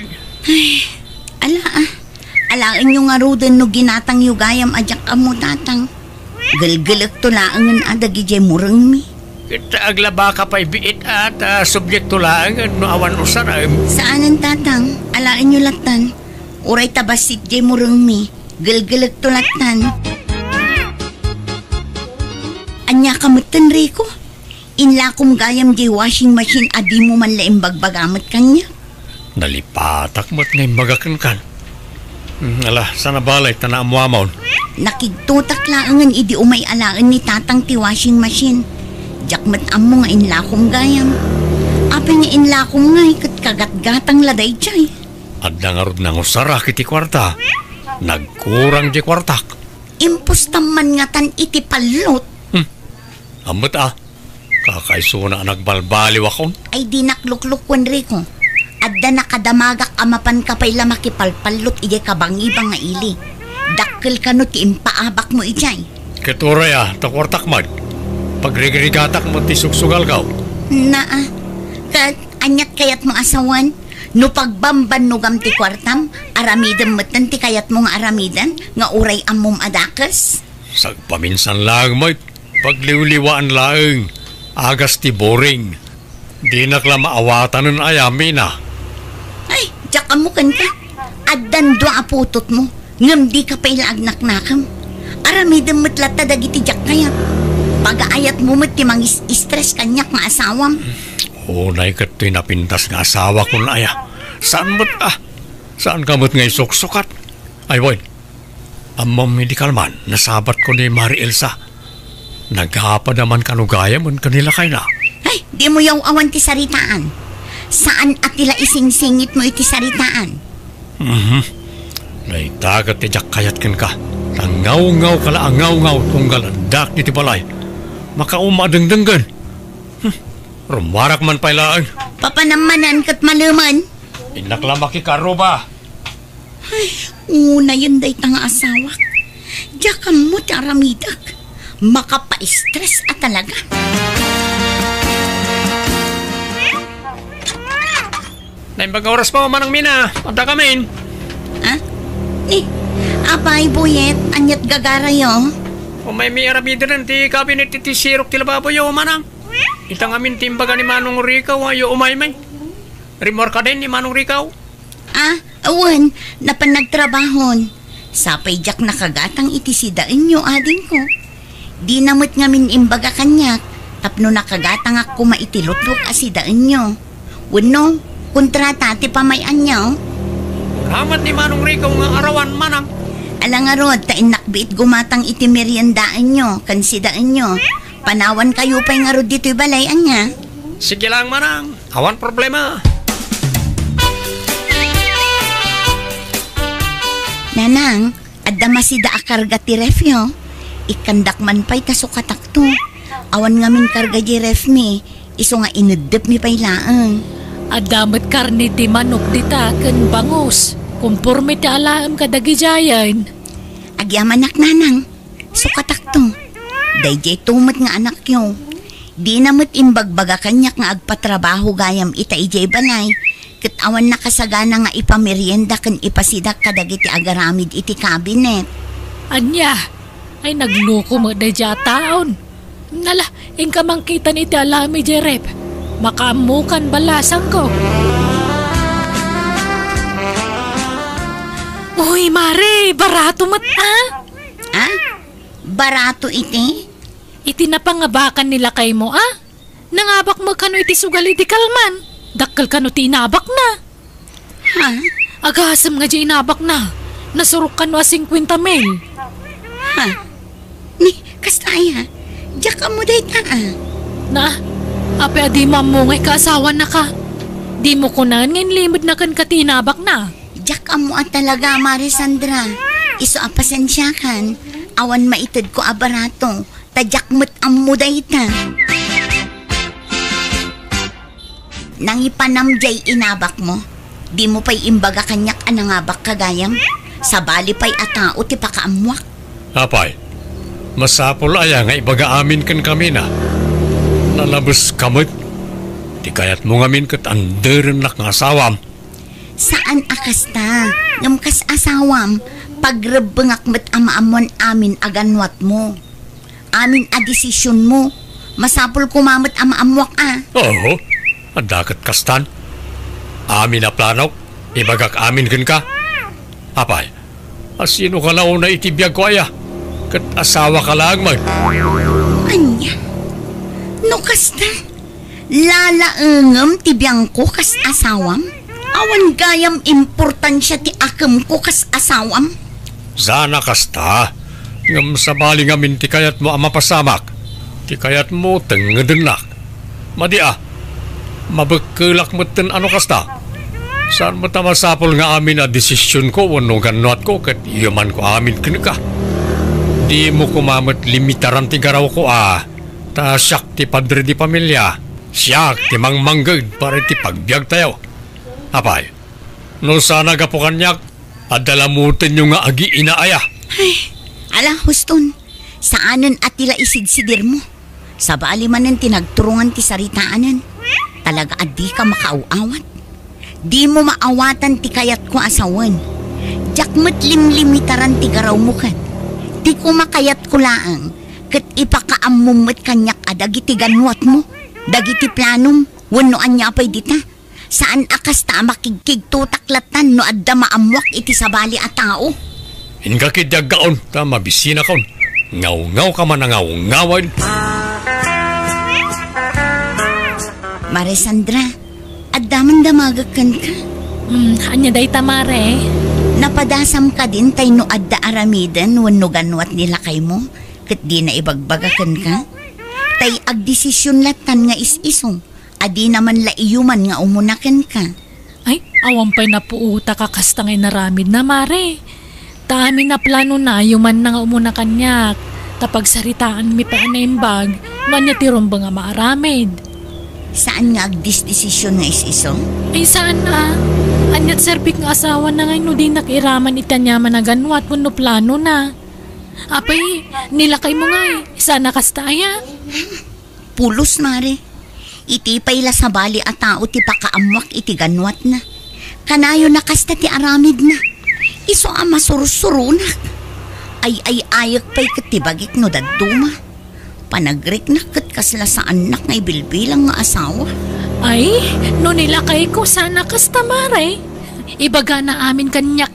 Alaan nyo nga roden no ginatang yugayam adyak ka mo tatang. Galgalak to laangan adagi jay murang mi. Kita aglaba ka pa'y biit at subjekto lang no awan usaram. Saanan tatang? Alaan nyo latan. Uray tabasit jay murang mi. Galgalak to latan. Anya kamutan Rico? Inla kong gayam jay washing machine adi mo man laing bagbagamat kanya. Nalipatak mo't ngayon magakan kan. Ala, sana balay tana amuamaon. Nakigtutak laangan idi umay alaan ni tatang ti washing machine. Jakmat amo nga inla kong gayam. Ape nga inla kong nga ikat kagat-gatang laday jay. Adda nga rod nang usara kiti kwarta. Nagkurang di kwartak. Impustaman nga tan iti palot. Amot kakaiso na nagbalbaliw akon. Ay di nakluklukwan Rico. Adda nakadamagak amapan kapay lamakipalpalot ije kabangibang nga ili. Dakkel ka no ti impaabak mo ijay. Keturay takwartak mad. Pagrigrigatak mo ti sugsugal kaw. Kat anyat kayat mo asawan. No pagbamban no gam ti kwartam, aramidan matan ti kayat mo nga aramidan, nga uray amom adakas. Sagpaminsan lang mo, pagliwliwaan lang. Agas ti boring. Di nakla maawatan ng ayami na. Ay, diyak amukan ka. Addan do aputot mo. Ngam di ka pa'y laagnak-nakam. Aramidan mo't lata dagiti diyak kaya. Pag-aayat mo mo't timang stress kanyak nga asawam. Unay kat napintas nga asawa ko na aya. Saan mo't Saan ka mo't ngay suksukat? Ay boy, amam medical man, nasabat ko ni Mari Elsa. Naghapad naman kanugaya mo kanila kay na. Ay, di mo yaw awan ti saritaan. Saan at tila ising-singit mo iti saritaan? Naitagat ti jak kayat ken ka. Tangaw-ngaw kala angaw-ngaw tunggal andak ni ti balay. Makaumadengdenggan. Rumarak man pailaan. Papanamanan kat maluman. Inaklama ki karuba. Ay, una yun day tanga asawak. Diyan mo ti aramidak. Makapa-stress at talaga. Naimbag oras pa manang mina. Punta kami. Ha? Apay buyet, anyat gagarayo. O may aramidan ti kabinet ti sirok ti lababo yo manang. Itang amin timbaga ni Manong Ricaw ayo umay-may. Rimor ka din ni Manong Ricaw. Awan, napanagtrabahon. Sapay jak nakagatang itisidaan nyo ading ko. Di namot ngamin imbaga kanyak. Tapno nakagatang ako maitilutlok asidaan nyo. Wano, kontrata ti pamayan nyo. Ramat ni Manong Ricaw nga arawan manang. Alang arod, tain nakbiit gumatang iti meriendaan nyo, kansidaan nyo. Panawan kayo pa'y nga rod dito'y balayan niya. Sige lang manang, awan problema. Nanang, adda masida akarga ti refyo. Ikandak man pa'y kasukatak to. Awan nga min karga di ref mi. Iso nga inudep mi pa'y laang. Adamat karni ti manok dita ken bangus. Kumpurme ti alaam kadagi jayan. Agyamanak nanang, sukatak to. Dayjay tumat nga anak yo. Di namot imbagbaga kanyak nga agpatrabaho gayam ita ijay balay. Ket awan nakasagana nga ipamerienda ken ipasidak kadagiti agaramid iti kabinet. Anya, ay nagluko mo da dya taon. Nala, ingka mangkitan iti alami jerep. Makamukan balasang ko. Uy, Mare, barato mat Barato iti? Iti napangabakan nila kay mo Nangabak mo kano iti sugal iti kalman. Dakkel kano ti inabak na. Ha? Agasam nga di inabak na. Nasurok kano 50 mil. Ha? Ni, kastaya, diyak ka mo day ta Na, ape adi mamungay kaasawa na ka. Di mo kunan ngayon limod na kan katinabak na. Diyak ka mo talaga, Marisandra. Iso apasensya kan. Awan maitid ko abarato. Tadyak mo't amuday ta. Nang ipanamjay inabak mo, Di mo pa'y imbaga kanyak anangabak kagayam. Sa bali pa'y atao ti pakaamwak. Apay, masapol aya nga ibaga amin kan kami na. Nalabas kamot. Di kayat mo ngamin kat anderan nak nga asawam. Saan akas ta? Ngamkas asawam, pagrebengak met amaamon amin aganwat mo. Amin a desisyon mo. Masapol kumamot amaamwak Oo, adakat kastan. Amin na planok, ibagak amin kan ka. Apay, asino ka na una itibiyag ko aya? Kat asawa ka lang man. Anya? No kasta? Lalaengem tibiyang ko kas asawam? Awan gayam importansya ti akam ko kas asawam? Sana kasta. Ngam sa bali ngamin ti kayat mo amapasamak. Ti kayat mo tengedenak. Madia, mabagkulak mo ten ano kasta? Saan mo tamasapol nga amin na desisyon ko wano ganot ko kat iyaman ko amin ka. Di mo kumamot limitaran ti garaw ko ta siyak ti padre di pamilya. Siyak ti mangmanggad para ti pagbiag tayo. Apay, no sana gapo kanyak, adalamutin yung nga agi inaaya. Ay, ala huston, saanan at tila isidsidir mo? Sa bali manan tinagturungan ti saritaanan. Talaga adi ka makauawat. Di mo maawatan ti kayat ko asawan. Jakmat limlimitaran ti garaw mo kat. Di ko makayat ko laang. Kat ipakaamumot kanyak adagi ti ganwat mo. Dagi ti planom, wano anya apay dita. Saan akas ta makigkig tutaklatan no adda maamwak iti sabali a tao? Inga kidyag gaon, ta mabisina kaon. Ngaw-ngaw ka man na ngaw-ngawan. Marisandra, addaman damagakan ka. Anya day tamare. Napadasam ka din tay no adda aramidan wano ganwat nila kay mo. Kat di na ibagbagakan ka. Tay agdesisyon latan nga is-isong. Adi naman laiyuman nga umunakan ka. Ay, awang pa'y napuuta ka kasta ngay naramid na mare. Tami na plano na yuman na nga umuna kanyak. Tapag saritaan mi pa anaimbag, nanya tirumba nga maaramid. Saan nga agdesisyon nga is-isong? Ay saan na? Anyat serbik nga asawa na ngay no di nakiraman itanyaman na ganwat wano plano na. Apay, nilakay mo nga sana kasta aya. Pulos mare. Iti payla sa bali at tao ti pakaamwak iti ganwat na. Kanayo na kasta ti aramid na. Iso ama surusurunak. Ay ayak pa'y katibagik no daduma. Panagrik na kat kasla sa anak ngay bilbilang nga asawa. Ay, no nilakay ko sana kasta mare. Ibaga na amin kanyak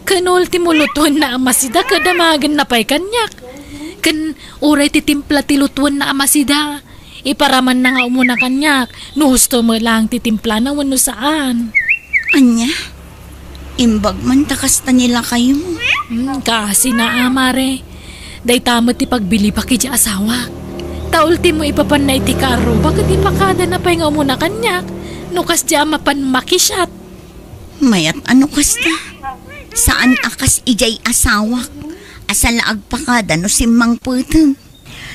Kanultimo lutuan na amasida kadamagan na pa'y kanyak. Kan uray titimpla tilutuan na amasida. Iparaman na nga umuna kanyak. No gusto mo lang titimpla na wano saan. Anya? Imbag man takasta nila kayo. Kasi na amare. Day tamo ti pagbili pa kiti asawa. Taultimo ipapan na iti karo. Bakit ipakada na pa'y nga umuna kanyak? No kas di amapan makisyat. Mayat ano kasta? Saan akas ijay asawak? Asal agpakada no simang puteng.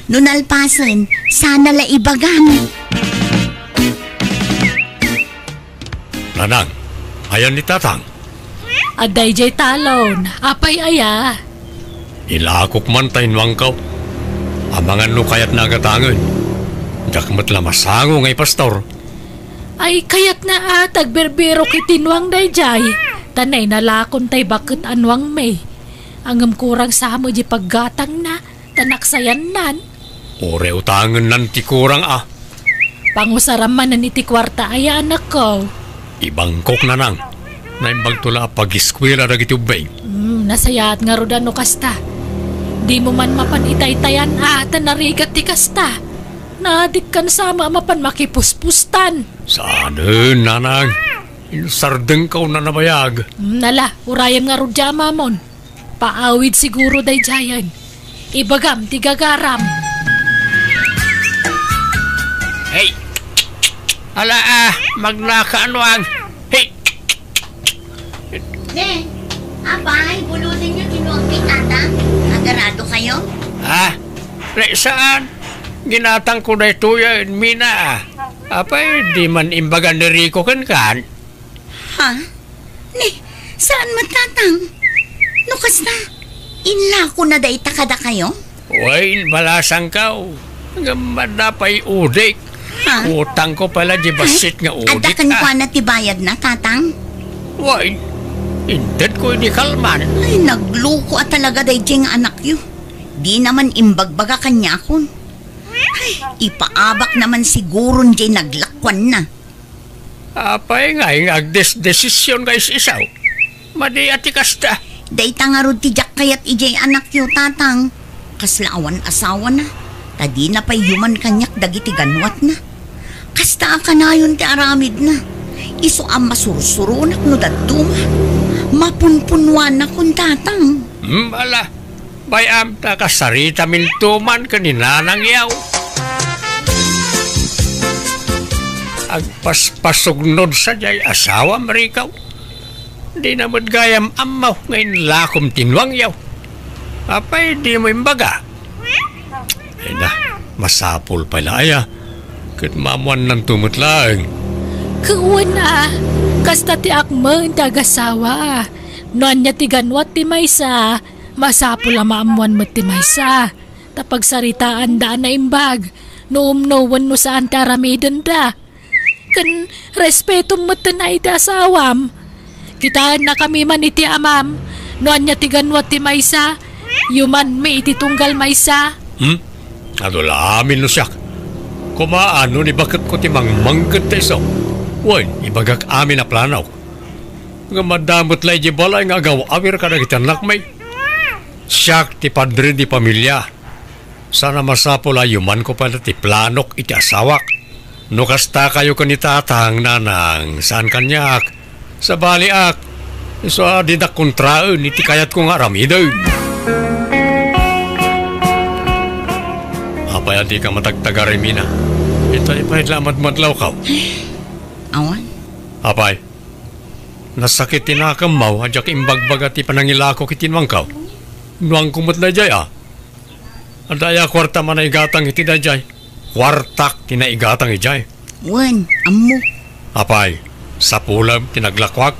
No nalpasan, sana la ibagan. Nanang, ayan ni tatang. Aday jay talon, apay aya. Ilakok man tayo wangkaw. Amangan no kayat nagatangan. Jakmat lamasango ngay pastor. Ay kayat na tagberbero kitinwang day jay. Tanay nalakon tay bakit anwang may. Angam kurang sa mo di paggatang na, tanaksayan nan. Ore utangan nan ti kurang Pangusaraman nan iti kwarta ay anak ko. Ibangkok na nang. Naimbag tula pag-iskwela na gitubay. Nasayat nga rodan no kasta. Di mo man mapan itay-tayan tanarigat ti kasta. Nadik kan sama mapan makipuspustan. Saan nanang? Sardeng ka na nabayag. Nala, urayam nga rodya mamon. Paawid siguro day jayan. Ibagam, tigagaram. Hey! Ala magnakaanwang. Hey! Ne, abay, bulutin niyo kinuang kay tatang. Nagarado kayo? Saan? Ginatang ko na ito yan, Mina. Apay, di man imbagan ni Rico kan. Ha? Ni, saan matatang? Nukas na. Inla ko na day takada kayo? Wain balasang ka. Gamad na pa'y udik. Ha? Utang ko pala di basit nga udik. Adakan ko na tibayad na, tatang. Wain, inted ko di kalman. Ay, nagluko at talaga day jeng anak yu. Di naman imbagbaga kanya kon. Ay, ipaabak naman siguro jay naglakwan na. Apay nga yung agdesisyon guys isaw. Madi ati kasta. Day tangarod ti jak kayat ijay anak yu, tatang. Kaslaawan asawa na. Tadi na pa'y human kanyak dagiti ganwat na. Kasta ka na yun ti aramid na. Iso ang masursurunak no daduma. Mapunpunwan na kung tatang. Ala, bayam takasarita mintuman kaninanang yaw. Agpaspasugnod sa jay asawa marikaw. Di naman gayam amaw ngayon lakom tinwang yaw. Apay di mo imbaga. Ay na, masapol pala aya. Kat mamuan ng tumutlang. Kuwan na, kasta ti akma ang tagasawa. Noan niya ti ganwat ti maysa, masapol ang maamuan mo ti maysa. Tapag saritaan daan na imbag, noom-nowan no saan ti aramidan da. Kan respeto mo na iti asawam. Kitaan na kami man iti amam, noan niya ti ganwat ti maysa, yuman may iti tunggal maysa. Adula amin no siyak. Kumaano ni bakit ko ti mangmanggad ta iso. Wan, ibagak amin na planaw. Nga madamot lay di balay nga agaw awir ka na kitanak may. Siyak ti padre di pamilya. Sana masapol ayuman ko pala ti planok iti asawak. No kasta kayo kanitatang nanang saan kanyak. Sa baliak. Iso didak kontraun iti kayat ko nga ramidaw. Apay di ka matagtagari mina. Ito ipahit lamat madlaw ka. Awan? Apay, nasakit tinakamaw adyak imbagbaga ti panangilako kitinwang ka. Nuang kumot na jay Adaya kwarta manaigatang iti na jay. Kwartak tinaigatang ijay. Wan, amo. Apay, sa pulam tinaglakwak.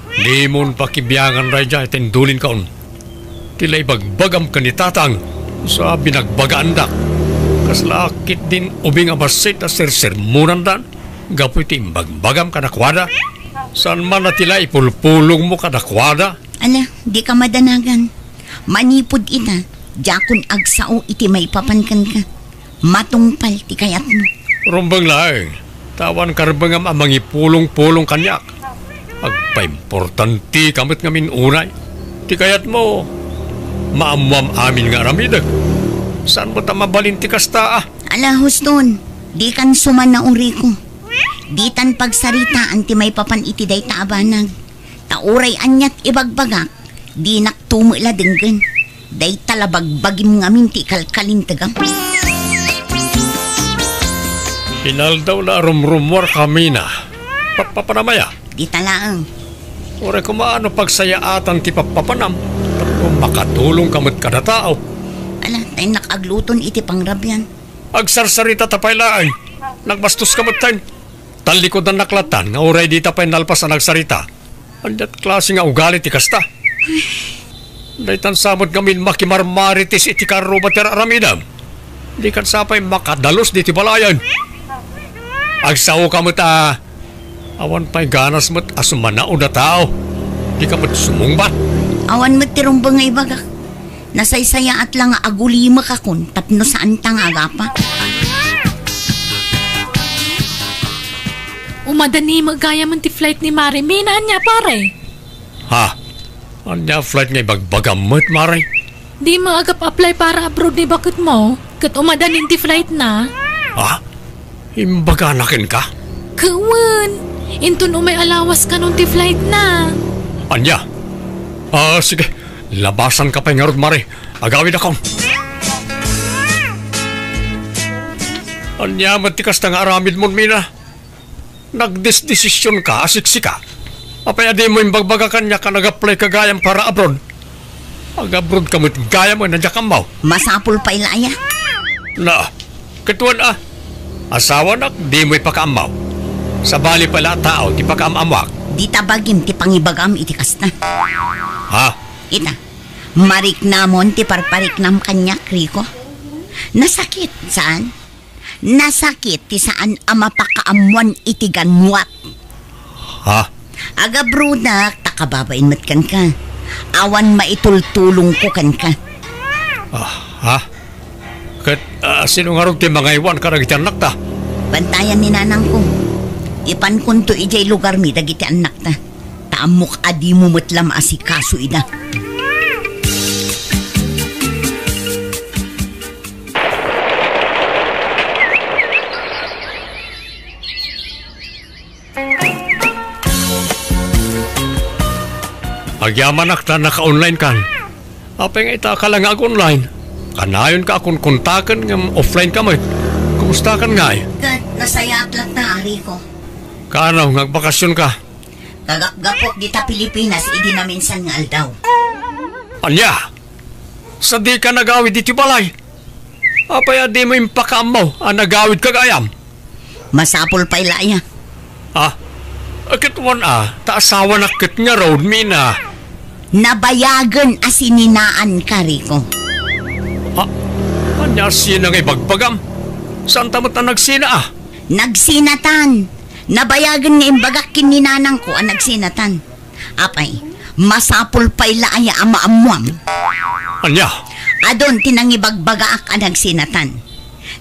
Di mon pakibiyangan ray jay tindulin kaon. Tilay bagbagam kanitatang sa binagbagaan dak. Kaslakit din ubing abasit na sir-sermunan dan. Gapoy ti imbagbagam kadakwada. Saan man na tila ipulpulong mo kadakwada? Ala, di ka madanagan. Manipod ita, jakon agsao iti may papankan ka. Matungpal ti kayat mo. Rumbang laeng, tawan karbangam amang ipulong-pulong kanyak. Agpa-importanti kamit ngamin unay. Ti kayat mo, maamuam amin nga ramidag. Saan mo ta mabalin ti kasta Ala, huston, di kan suman na uri ko. Di tan pagsarita anti may papan iti day taabanag. Tauray anyat ibagbagak, di naktumula denggan. Day talabagbagim ngamin ti kalkalin tagang. Inaldaw na rumrumor kami na. Papanamaya. Di talaang. Ore kumaano pagsayaatan ti papapanam. Kung makatulong kamot kada tao. Ala, tayo nakagluton iti pangrabyan. Agsarsarita tapay laang. Nagbastos kamot tayo. Talikod na naklatan nga uray di tapay nalpas na nagsarita. Andat klase nga ugali ti kasta. Daytan samot ngamin makimarmaritis iti karubat ti aramidam. Di kan sapay makadalos di ti balayan. Agsaw ka mo ta. Awan pa'y ganas mo't asumanao na tao. Di ka mo't sumungbat. Awan mo't tirumbang nga ibagak. Nasaysaya at lang agulima ka kun tapno saan tangaga pa. Umadani magaya man ti flight ni Mari. Minaan niya pare. Ha? Anya flight nga ibagbagamot, Maray? Di maagap-apply para abroad ni bakit mo. Kat umadanin ti flight na. Ha? Imbaganakin ka? Kawan. Intun umay alawas ka nung ti flight na. Anya? Sige. Labasan ka pa nga rod, Maray. Agawin ako. Anya, matikas na nga aramid mo, Mina. Nagdesisyon ka, asiksi ka. Apay adi mo imbagbaga kanya ka nag-apply ka gayam para abroad.Ag-abroad ka mo't gayam mo, nandiyak ang mau. Masapul pa ilaya. Na, katuan asawa nak, di mo ipakaamaw. Sa bali pala tao, di pakaamamwak. Di tabagim ti pangibagam iti kasta. Ha? Ita, mariknamon ti parpariknam kanyak, Rico. Nasakit, saan? Nasakit ti saan mapakaamuan iti ganwat. Ha? Aga brudak, takababain mat kan ka. Awan maitultulong ko kan ka. Ha? Kat sino nga rin ti mga iwan ka nagiti anak ta? Bantayan ni nanang ko. Ipan kunto ijay lugar mi dagiti anak ta. Taamok adi mo matlam asikaso ida. Agyaman akta naka-online kan. Apay nga ita ka lang online. Kanayon ka akong kontakan ng offline ka mo. Kumusta kan nga eh? Nasayat lang na, Rico. Kano, nagbakasyon ka? Kagapgapok dita Pilipinas, idi na minsan nga aldaw. Anya? Sa di ka nagawid dito balay? Apay di mo impakaam mo, nagawid ka gayam? Masapol pa ilaya. Akit wan taasawa na kit nga road mina. Nabayagan asininaan ka, Rico. Anya sina ngay bagbagam? Saan tamot na nagsina Nagsinatan. Nabayagan nga imbagak kininanang ko ang nagsinatan. Apay, masapol pa ilaya amaamuam. Anya? Adon tinangibagbaga ang nagsinatan.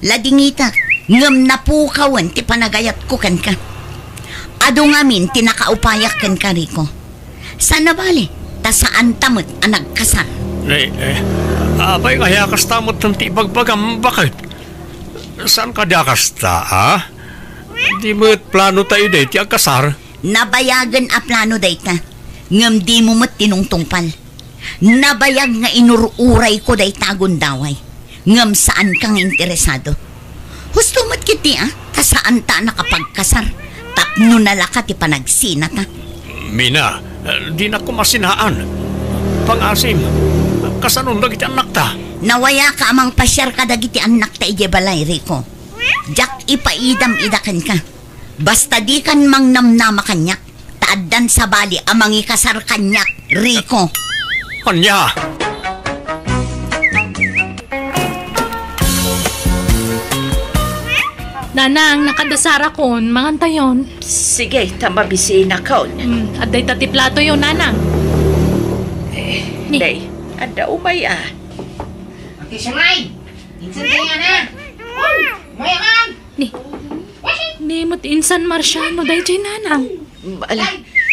Ladingita, ngam napukawan ti panagayat ko kan ka. Ado ngamin tinakaupayak kan ka, Rico. Sana bali, ta saan tamot ang nagkasal. Apay nga yakas tamot ng tibagbagam, bakit? Saan ka diakas ta, Di mo't plano tayo day, ti agkasar? Nabayagan a plano dayta. Ngam di mo mat tinungtungpal. Nabayag nga inururay ko day tagon daway. Ngam saan kang interesado. Husto mat kiti kasaan ta nakapagkasar. Tapno nalaka ti panagsina ta. Mina, di na ko masinaan. Pangasim, kasanon dagiti anak ta. Nawaya ka amang pasyar ka dagiti anak ta ije balay, Rico. Jak ipaidam-idakan ka. Basta di kan mang namnama kanyak. Taaddan sa bali amang ikasar kanyak, Rico. Anya? Nanang, nakadasara kon, mangantayon. Sige, tamabisina ka. Aday tati plato yun, nanang. Ni. Day, ada umay Ate Sumay! Insan kaya na! Mayaman! Ni mo't insan marsyano, day jay nanang. Ala,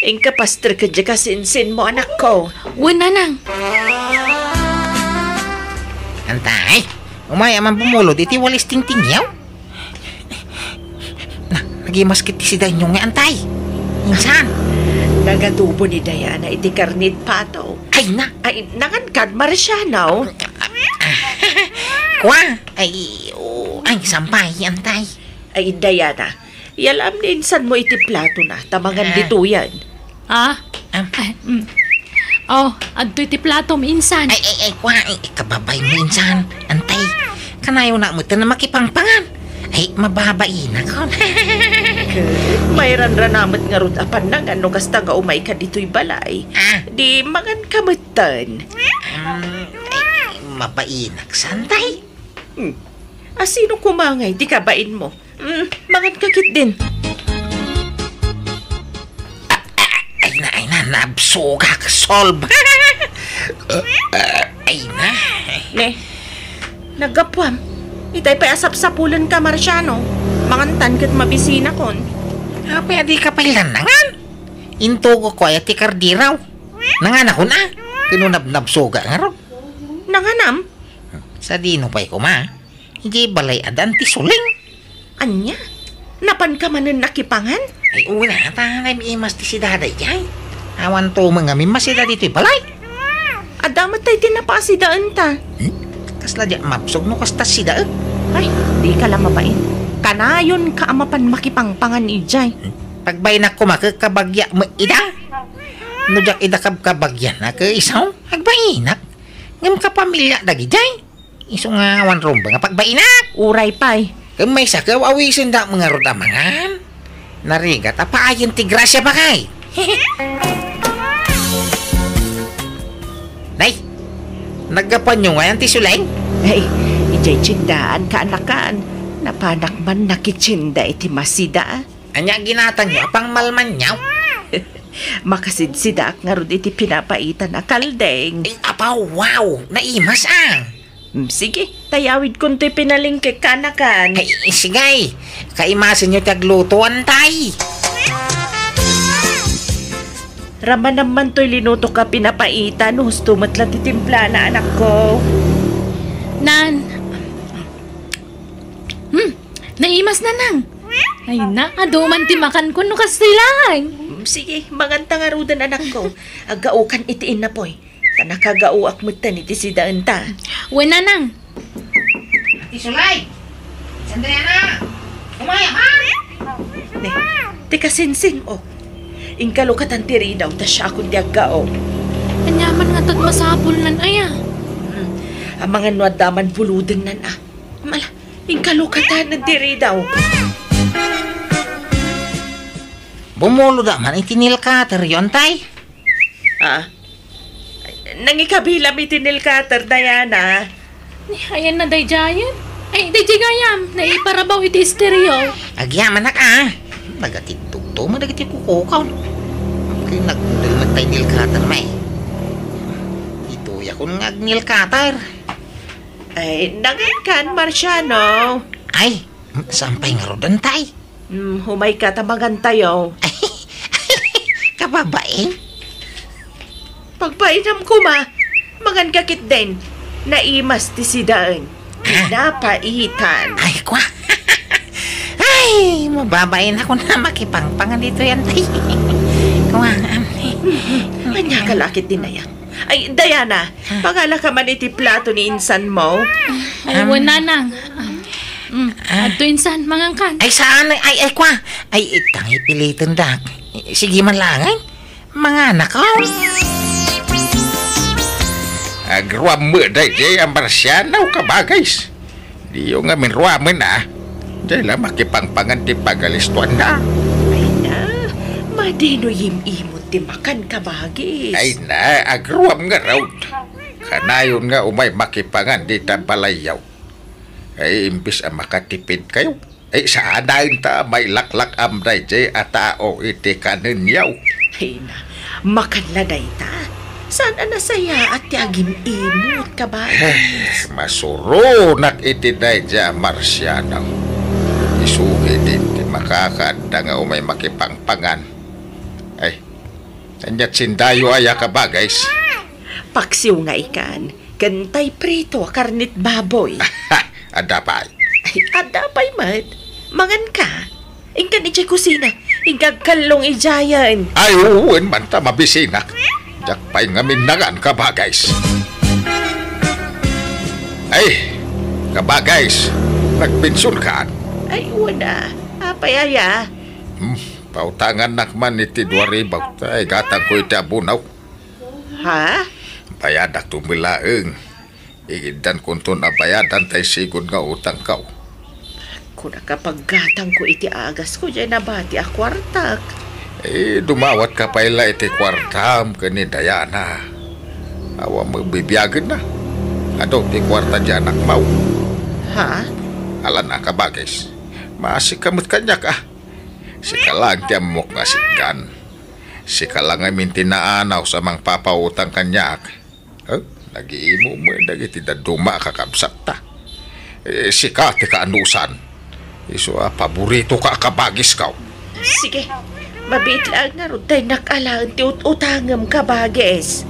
ingkapastre ka dyan kasinsin mo, anak ko. Uy, nanang. Antay! Umayaman pumulod, iti walis ting-tingyaw? Nagimaskit si Danyong nga, antay! Insan! Nagatubo ni Diana, iti karnit pato. Ay na! Ay, nangankad Marciano. Kwa! Ay sampay, antay! Ay, Diana, yalam ni insan mo iti plato na, tamangan dito yan. Adto iti platom, insan. Kwa! Kababay mo, insan! Antay! Kanayo na mo ito na makipangpangan! Ay, mababain ako. Mayran ranamat nga rod apan nang ano kasta nga umay ka dito'y balay. Di mangan kamutan. Mabainak, santay. Sino kumangay? Di ka bain mo? Mangan kakit din. Ay na, nabsuga ka, solve. Ay na. Ne, nagapwam. Itay pa asap-sapulan ka, Marciano. Mangantan kat mabisina kon. Pwede ka pailanangan. Intugo ko ay ati kardiraw. Nangan ako na. Kinunab-nabsuga nga ro. Nanganam? Sa dino pa'y kuma. Hindi balay adan ti suling. Anya? Napan ka manan nakipangan? Ay una, tanay imas ti si daday jay. Awan to mga mimasida dito'y balay. Adamat tayo tinapasidaan ta. Kasla di mapsog no kastas sida. Ay, di ka lang mabain. Kanayon ka amapan makipangpangan ijay. Pagbay na ko makakabagya mo ida. Nujak ida kabagyan na ka isaw. Agbayinak. Ngam ka pamilya dagi jay. Iso nga awan romba nga pagbayinak. Uray pay. May sa kawawisin da mga rodamangan. Narigat apaayin ti grasya ba kay? Nay, nagapan nyo nga yan, Tisuleng? Ay, ijay tsindaan ka anakan. Napanak man nakitsinda iti masida. Anya ginatan nyo, apang malman nyaw. Makasidsidak nga ron iti pinapaitan na kaldeng. Ay, apaw, wow, naimas Sige, tayawid kung to'y pinalingkik ka anakan. Ay, sigay, kaimasin nyo taglutuan tay. Rama naman to'y linuto ka pinapaitan. Husto matla titimpla na anak ko. Nan. Naimas na nang. Ay na, aduman timakan ko no kasilang. Sige, maganta nga rudan anak ko. Agaukan itiin na poy. Tanakagauak mo tan iti si daan ta. Wena nang. Tisulay! Sandali na! Umaya ka! Ne, tika sinsing o. Ingkalukatan tiri daw ta siya akong diagao. Anyaman nga tat masapul nan aya. Ang mga nuadaman buludin nan Mala, ingkalukatan ng tiri daw. Bumulo da man itinil ka, teryon tay. Nangikabilam itinil ka, Diana. Ayan na dayjayan. Ay, dayjigayam. Naiparabaw iti stereo. Agyaman na ka. Nagatitugto mo, nagatipukukaw. Kaya nagtay nil cutter may. Ito yakon nga nil cutter. Ay, nangikan, Marciano. Ay, sampay nga rodan tay. Humay ka tamagan tayo. Kababain? Pagpainam ko magan kakit din. Naimas ti sidaan. Napaitan. Ay, kwa. Ay, mababain ako na makipangpangan dito yan tay. Kwa. Manya kalakit din na yan. Ay, Diana, pangala ka man iti plato ni insan mo. Ay, wala nang. Ato insan, mangangkan. Ay, saan? Ay, kwa. Ay, itang ipilitin dak. Sige man lang, ay. Mga anak ko. Agruam mo day jay ang Marciano kabagays. Di yung amin ruaman Jay lang makipangpangan ti pagalistuan na. Ay na, madino imot ti makan kabagis. Ay na, agruam nga raw. Kanayon nga umay makipangan di tabalayaw. Ay imbis ang makatipid kayo. Ay saadayin ta may laklak amday jay at tao iti kanin yaw. Ay na, makanladay ta. Saan nasaya at tiagim imot kabagis? Masuro nak iti day jay Marciano. Isugi din ti makakanda nga umay makipangpangan. Ay, kanyat sindayo aya kabagays. Paksiw nga ikan, gantay prito karnit baboy. Adapay. Ay, adapay mat. Mangan ka. Ingkan iti kusina. Ingkag kalong ijayan. Ay, uwin man ta mabisinak. Jakpay nga minangan kabagays. Ay, kabagays, nagpinsun ka. Ay, wala. Apayaya. Pautangan nakman iti 2,000. Ay, gatang ko iti abunaw. Ha? Bayadak tumilaeng. Igidan kunton na bayadan tay sigod nga utang kaw. Kung nakapaggatang ko iti agas ko, dyan nabati a kwartak. Eh, dumawat ka paila iti kwartam kani Diana. Awa mo bibiyagan na. Ado, ti kwarta dyan nakmaw. Ha? Alan na kabagis. Masik kamot kanya ka. Sika lang ti amok nga sikan. Sika lang ay mintinaanaw sa mang papautang kanyak. Nag-iimo mo dagiti daduma kakabsat ta. Sika ti kaanusan. Iso paborito ka kabagis kaw. Sige, mabit lang na rin tayo nakalaan ti utangam kabagis.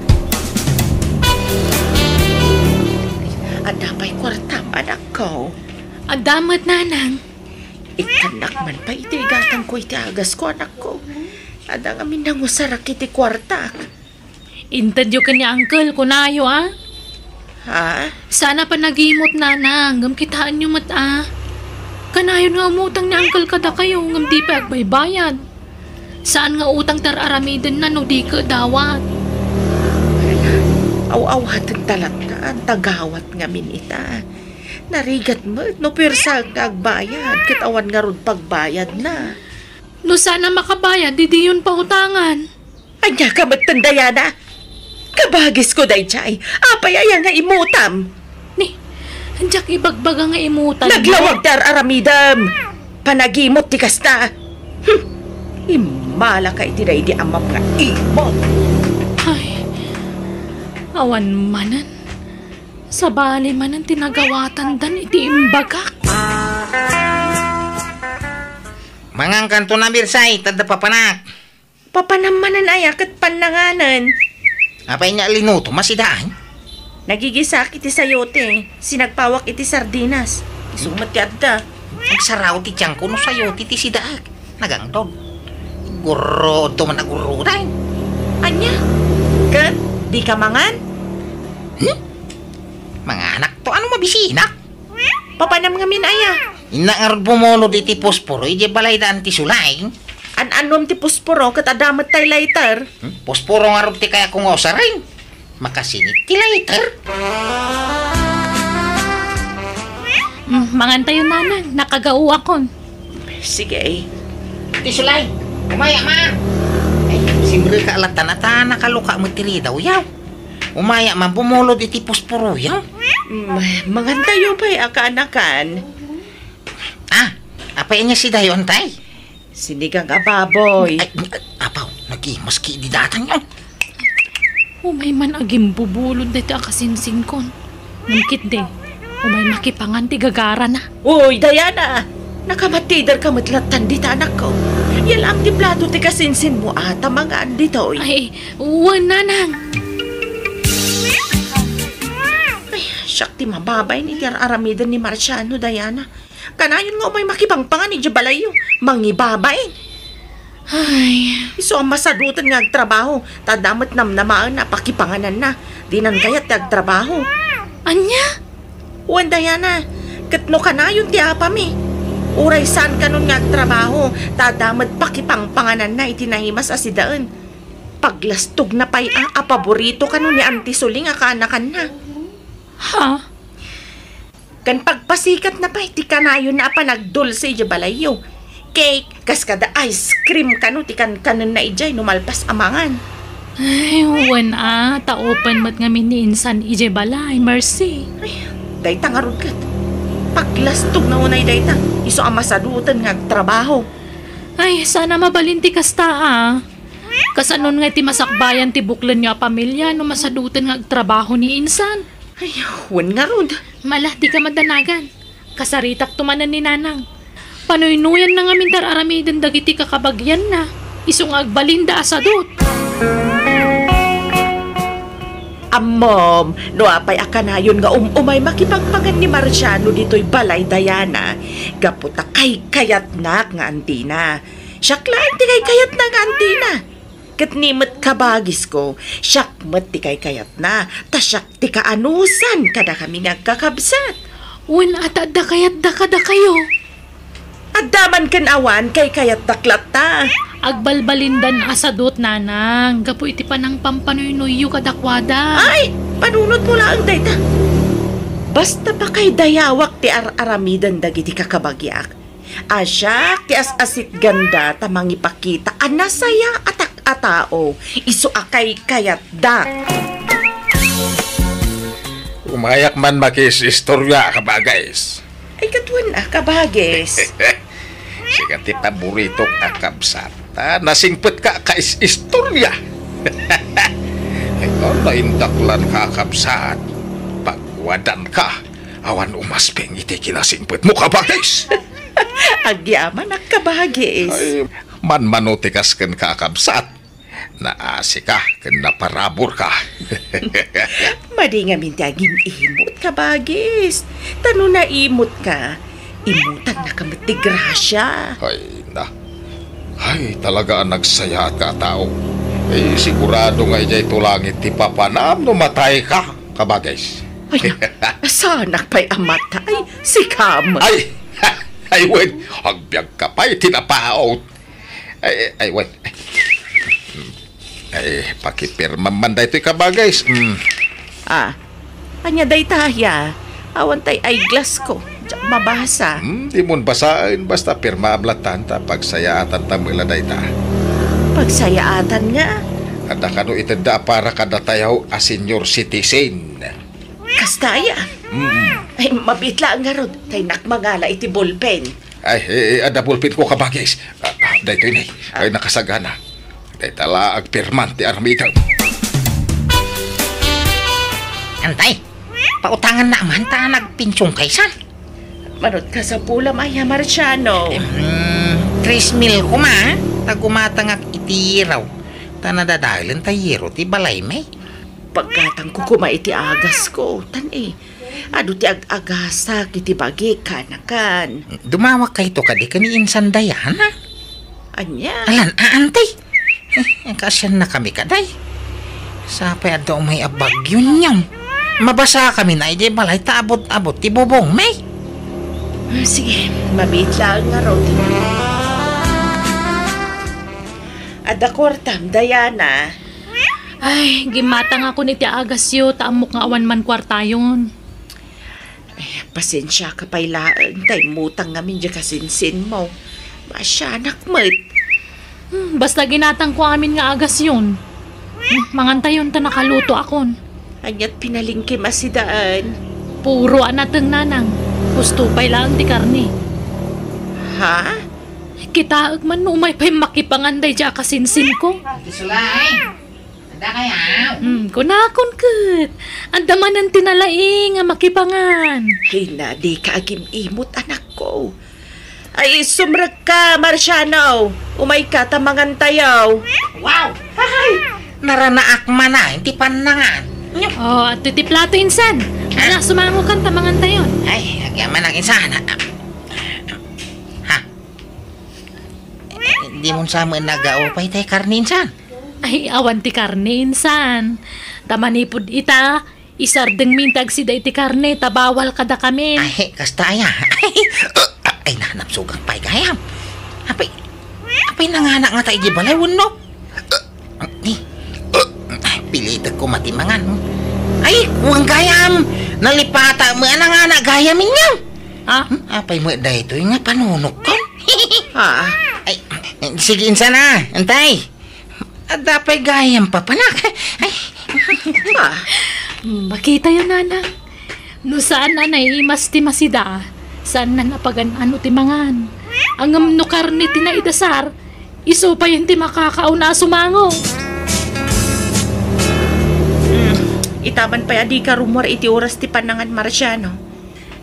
Adapay kwartam anak ko. Adamat nanang. Ikanak man pa iti gatang ko iti agas ko anak ko. Adang amin nang usarak iti kwartak. Intadyo ka ni uncle kunayo Ha? Sana pa nagimot nanang. Ngam kitaan nyo mat Kanayon nga umutang ni uncle kada kayo. Ngam di pa agbaybayad. Saan nga utang tar-aramidin na no di ka dawat. Aw-awatan talat ka. Ang tagawat nga min ita. Narigat mo, no pirsa agbayad, katawan nga ron pagbayad na. No sana makabayad, di yun pa utangan. Anya ka magtandaya na. Kabagis ko day chay. Apay aya nga imutam. Ni, anjak ibagbaga nga imutan. Naglawag dar aramidam. Panagimot ti kasta. Imala ka itiray di amam nga imot. Ay, awan manan. Sa bali manan tinagawatan dan iti imbagak. Mangang kanto na Mirsay, tada papanak. Papanamanan ay akat pananganan. Apay niya linuto, masidaan. Nagigisak iti sayote. Sinagpawak iti sardinas. Isumat ka da. Nagsaraw ti tiyang kuno sa'yo, titi sidaag. Nagangdod. Guro, ito man naguro rin. Anya? Kat, di ka mangan? Mga anak to, ano mabisina? Papanam nga minaya. Inaarod bumolo di ti posporo, ije balay daan ti sulay. An-anom ti pusporo kat adamat tay lighter. Posporo nga rin ti kaya kung osa rin. Makasinit ti lighter. Mangantayo nanan, nakagao akon. Sige. Ti sulay, umaya ma. Ay, simbre ka alatan at nakaluka mo tiri daw yaw. Umaya man bumolo di ti posporo yaw. Mangantayo pa'y akanakan. Apay niya si dayon tay. Sinigang ababoy. Ay, apaw, nag-imas ki di datan yun. Umay man agim bubulod dito akasinsing kon. Nungkit de, umay makipangan ti gagara na. Uy, Diana! Nakamatidar ka matlatan di anak ko. Yalam ti plato ti kasinsin mo ata mga andito. Ay, uwan nanang. Ay, siyak ti mababay ni Tiar Aramidan ni Marciano, Diana. Kanayon nga umay makipangpangan ni Jabalayo. Mangibabay. Ay, Iso ang masadutan nga agtrabaho. Tadamat namnamaan na pakipanganan na. Di nang kayat agtrabaho. anya? Uwan, Diana. Katno kanayon ti apami. Uray saan ka nun nga agtrabaho. Tadamat pakipangpanganan na itinahimas asidaan. Paglastog na pa'y paborito ka nun ni Auntie Suling akanakan na. Ha? Kan pagpasikat na pa, ti kanayon na nagdulce di balayo. Cake, kaskada ice cream kanu, ti kanan na ijay, numalpas amangan. Ay, uwan taopan mat nga ni insan ije balay, mercy. Ay, dayta nga rudkat. Paglastog na unay dayta, iso ang masadutan nga trabaho. Ay, sana mabalinti kasta Kasanon nga ti masakbayan ti buklan niya pamilya no masadutan nga trabaho ni insan. Ay, huwan nga rud. Malah di ka madanagan. Kasaritak tumanan ni nanang. Panuynuyan na nga mintar aramidan dagiti kakabagyan na. Isong agbalinda asadot. Mom, no apay akanayon nga umay makipagpangan ni Marciano dito'y balay Diana. Gaputa kay kayat na nga antina. Siaklaan ti kay kayat na nga antina. Katnimet kabagis ko, siakmet ti kay kayat na. Tasyak ti kaanusan kada kami nga kakabsat. Uwan ata da kayat da kada kayo. Adaman kan awan kay kayat daklat ta. Agbalbalindan asadot nanang. Gapo iti panang pampanoy-noyo kadakwada. Ay, panunod mo lang dayta. Basta pa kay dayawak ti aramidan dagiti kakabagyak. Asya, ti asit ganda tamang ipakita. Anasaya atak-atao. Isu akay kayat da. Umayak man makis istorya ka ba guys? Ay katuan kabagis. Sikat ti paborito akabsata. Nasingpet ka istorya. Ay naindaklan ka akabsat. Pagwadan ka. Awan umaspeng iti kinasingpet mo ka ba guys? Agyaman kabagis. Ay manmanotikas ken ka akabsat. Naasi ka, ken naparabor ka. Madi nga mintagin imot kabagis. Tano na imot ka. Imutan na kamati grasya. Ay, talaga ang nagsaya ka tao. Eh, sigurado nga ijay tulangit ti papanam no matay ka, kabagay. Ay, sanak pa'y amatay. Si Kam. Ay, wait. Agbyag ka pa'y tinapaot. Ay, wait. Ay, pakipirma man da ito'y kabagay. Anya day tahya. Awan tay eyeglass ko. Diyak mabasa. Di mo basain, basta pirma ablatan ta pagsayaatan ta mula da ita. Pagsayaatan nga. Kada kano itanda para kada tayaw a senior citizen. Kastaya. Ay, mabitla nga rod. Tay nakmangala iti ballpen. Ay, ada pulpit ko kabagis. Dahito inay, ay nakasagana. Dahil tala agpirman ti armida. Antay, pautangan na man ta nagpinsyong kaysan. Manot ka sa pula, Maya Marciano. 3,000 ko ma, tagumatangak iti raw. Tanadadahilan tayero ti balay may. Pagkatang ko kuma iti agas ko, tan ado ti agasa kiti bagi kanakan. Dumawak kayo to kadi ka ni Insan Dayana. Anya? Alan, antay. Kasyan na kami kaday. Sapay ado may abagyo niyam. Mabasa kami na iti balay taabot-abot ti bubong may. Sige, mabit lang nga rod. Ada kwartam, Diana. Ay, gimatang ako ni ti Agasyo, taamok nga awan man kwartayon. Pasensya ka pailaan, tay mutang ngamin dyan kasinsin mo. Masya, anak mo't. Basta ginatang ko amin nga Agasyon. Mangantayon ta nakaluto akon. Anyat pinalingki masidaan. Puro anateng nanang. Gusto pa'y lang ti karni. Ha? Kitaag man umay pa'y makipanganday dya kasinsin ko. Isulay, ada kaya? Kunakon kat. Andaman ang tinalaing nga makipangan. Hey na, di ka agim imot anak ko. Ay, sumrag ka, Marciano. Umay ka, tamangan tayaw. Wow! Ay! Naranaak man na, hindi panangan. Oh, at iti plato insan. Ala, sumango kan tamangan tayon. Ay, agyaman ang insana. Ha? Hindi mo sa mga nag-aupay tayo karni insan. Ay, awan ti karne insan. Tamanipod ita, isardeng mintag si iti karne, tabawal kada kami. Ay, kastaya. Ay, nahanap sugang pa'y gayam. Apay nanganak nga tayo di balay, no? Pilitan ko matimangan. Ay, huwag gayam. Nalipata mo, nanganak gayamin niya. Ah? Apay mo dahito yung nga panunok ko. Ha? Ay, sige insan na, antay. At dapay gayam pa panak. Ay, Ha? Makita yun, nana. No saan na naiimas ti masida, saan na napagan ano ti mangan. Ang amno karni ti naidasar, iso pa yun ti makakauna sumango. Itaban pa ya, di ka rumor iti oras ti panangan, Marciano.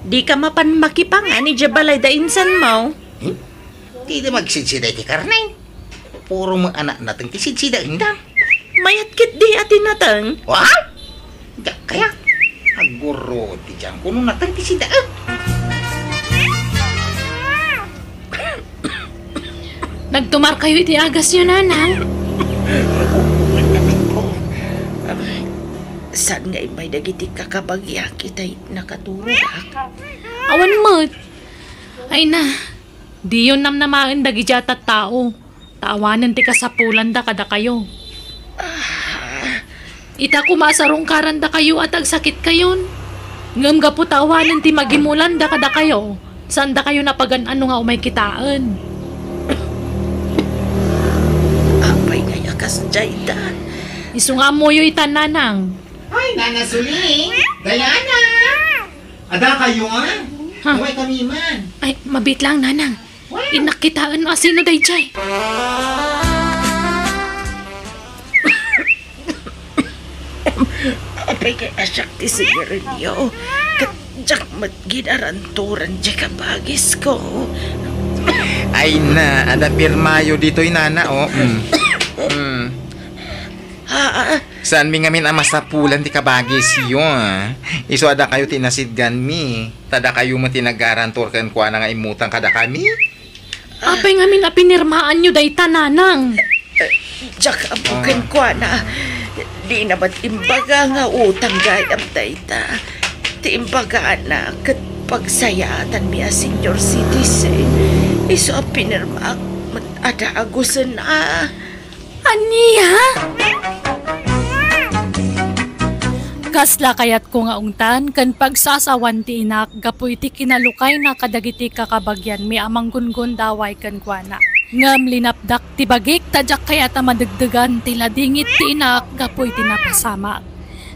Di ka mapan makipangan ni Jabalay da insan mo. di na magsidsida iti karne. Puro mo anak natin ti sidsida inda. Mayat kit di atin natang. Wow! Kaya, aguro ti dyan kuno natin ti sida. Nagtumar kayo iti agas yun, nanang. Saan nga imay dagiti kakabagya kita'y nakaturog Awan mo't. Ay na, di yun namnamaan dagi jatat tao. Taawanan ti kasapulan da kada kayo. Ita kumasarong karan da kayo at agsakit kayon. Ngam ga po tawanan ti magimulan da kada kayo. Saan da kayo napagan ano nga umay kitaan. Apay nga yakas jayda. Isu nga mo yu itan nanang. Ay, Nana Suling! Diana! Ada kayo nga? Ha? Huwag kami man. Ay, mabit lang nanang. Inakitaan o sino day jay. Apay nga asyak ti sigarilyo. Katjak mat ginaranturan di kabagis ko. Ay na, ada pirmayo dito'y Nana, oh. Ha? Saan mi ngamin ang masapulan ti kabagis yun? Iso ada kayo tinasidgan mi. Tada kayo mo tinagarantor kan kwa na nga imutang kada kami? Apay nga min apinirmaan nyo day tananang. Jak abukan ko na. Di na ba't imbaga nga utang gayam dayta. Ti imbaga na kat pagsayatan mi a senior citizen. Iso pinirma mat ada agusan na. Aniya? Kasla kayat ko nga ungtan, kan pagsasawan ti inak, gapu iti kinalukay na kadagiti kakabagyan, mi amang gungun daway kan kwa na. Ngam linapdak ti bagik tadyak kaya ta madagdagan ti ladingit ti inak gapoy ti napasamak.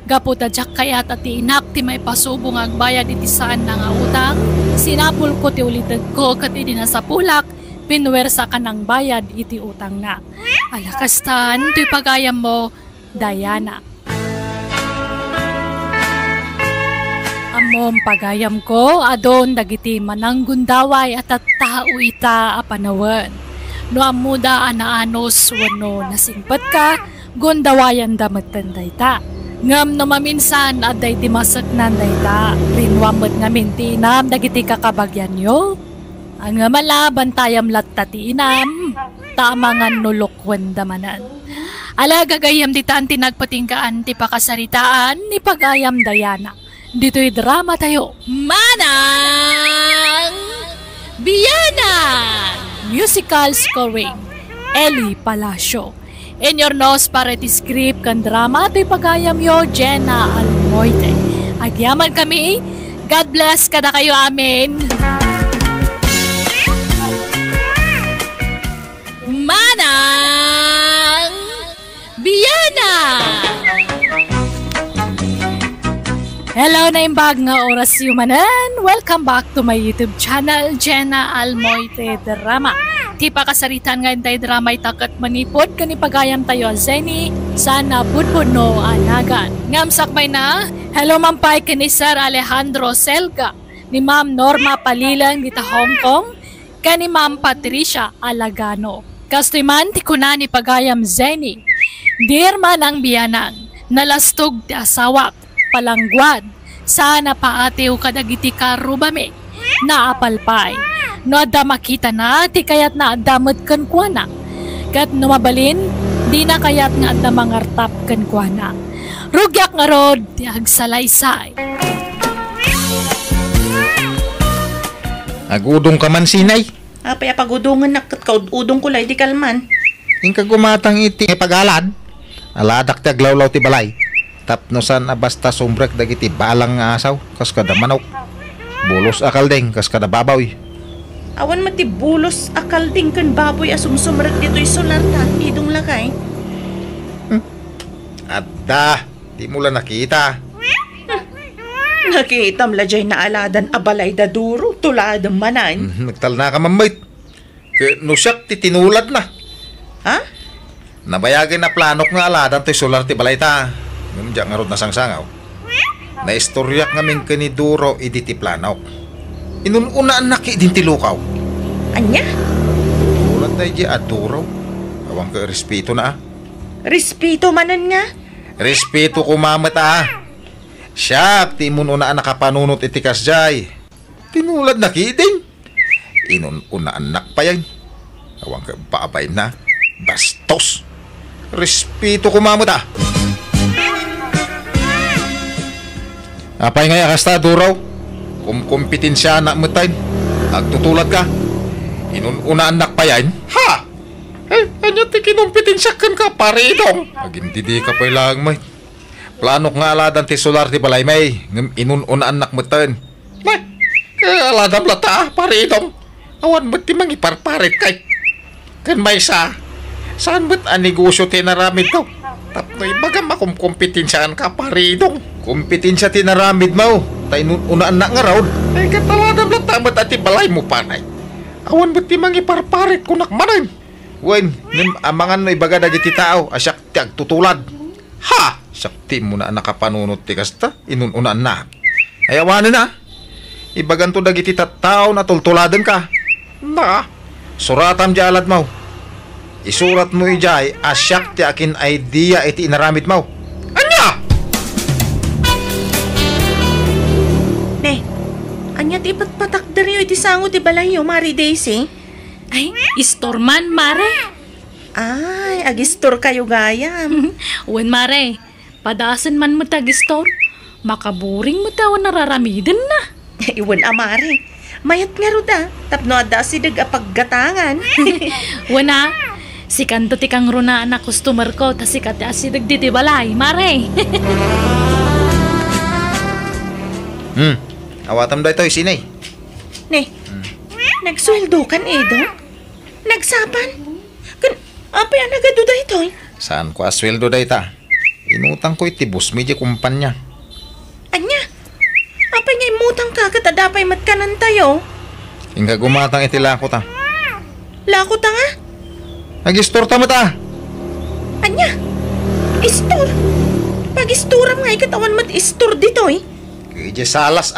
Gapo tadyak kaya ta ti inak ti may pasubong agbayad iti saan na nga utang. Sinapul ko ti ulitag ko kat iti nasapulak pinwersa ka ng bayad iti utang na. Alakastan ti pagayam mo, Diana. Amom pagayam ko adon dagiti mananggundaway at tao ita apanawan. No amuda anaanos wano nasingpat ka, gondawayan damatan dayta. Ngam no maminsan aday ti masaknan dayta, rinwamot nga mintinam dagiti kakabagyan yo. Ang malaban tayam latta ti inam, tamangan nulokwan damanan. Alaga gayam di tan tinagpatingkaan ti pakasaritaan ni pagayam Diana. Dito'y drama tayo. Manang Biyanan! Musical scoring, Eli Palacio. In your nose para ti script kan drama ti pagayam yo, Jenna Almoite. Agyaman kami, God bless kada kayo amin. Manang Biyanan! Hello na imbag nga oras yumanan. Welcome back to my YouTube channel, Jenna Almoite Drama. Ti pakasaritan nga intay drama itakat manipod kani pagayam tayo Zeni sana budbud no anagan. Ngamsakbay na. Hello mampay kani Sir Alejandro Selga, ni Ma'am Norma Palilang dita Hong Kong, kani Ma'am Patricia Alagano. Kastiman ti kuna ni pagayam Zeni. Dear Manang Biyanan, nalastog ti asawak palangguad, sana paatiw kadagiti karubame, naapalpay, no adda makita na, ti kayat na adamot kan kuana, kat numabalin, di na kayat nga adda mangartap kan kuana, rugyak nga rod, ti agsalaysay. Agudong ka man sinay. Apay apagudungan na kat kaududong kulay di kalman. Yung kagumatang iti pagalad, aladak ti aglawlaw ti balay. Tapnosan na basta sumbrek dagiti balang nga asaw, kas kada manok. Bulos akal ding, kas kada babaw. Awan mati bulos akal ding kan baboy asumsumrek dito'y sunartan, idong lakay. Adda, di mo lang nakita. Nakita mla dyan na aladan abalay da duro, tulad manan. Nagtal na ka mamait. Nusyak ti tinulad na. Ha? Nabayagin na planok nga aladan to'y solar ti balay ta. Ngam diyan nga rod na sangsangaw. Naistoryak ngamin kaniduro idi ti planok. Inununaan na ki din ti lukaw. Anya? Ulat na di aduro. Awang ka respeto na ah. Respeto manan nga? Respeto kumamat ah. Siya, ti imununaan nakapanunot iti kasjay. Tinulad na ki din. Inununaan nak pa yan. Awang ka paabay na. Bastos. Respeto kumamat ah. Apay nga kasta duraw. Kumpetensya na matay. Agtutulad ka. Inununaan nak pa yan. Ha? Ano ti kinumpetensya kan ka paridong? Agintidi ka pa lang may. Planok nga aladan ti solar ti balay may. Inununaan nak matay. May, kaya aladan lata paridong. Awan ba't ti mangiparparit kay? Kan may sa. Saan ba't ang negosyo tinaramid ko? Tapnoy bagam makumkumpetensyahan ka paridong. Kompetensya tinaramid mo. Tay unaan na nga raw. Ay kataladam lang tamat at balay mo panay. Awan ba't ti mangiparparit kunak manan? Wen, amangan no ibaga dagiti tao. Asyak ti agtutulad. Ha! Sakti mo na nakapanunot ti kasta. Inunaan na. Ay awanan na. Ibagan to dagiti tao na tultuladan ka. Na, suratam di alad mo. Isurat mo ijay, asyak ti akin idea iti inaramid mo. Anya! Ne, anya ti patpatak dari iti sango ti balay yo, Mari Daisy? Ay, istorman, Mare. Ay, agistor kayo gayam. Wen, Mare, padasan man mo tagistor. Makaburing mo tawa nararamidin na. Iwan amare. Mayat nga ruda. Tapno ada si paggatangan. Wana, si kanto ti kang runa na customer ko, tas si kati asidag diti balay, Mare. Awatam da ito, sinay. Ne, nagsweldo kan, Edo? Nagsapan? Apa yan nagaduda ito? Saan ko asweldo day ta? Inutang ko itibus medyo kumpanya. Anya? Apa nga imutang ka katadapay matkanan tayo? Inga gumatang itilako ta. Lako ta nga? Nag-store ta mo ta. Anya? Istor? Pag-istoram nga ikatawan mat istor dito eh. Kaya salas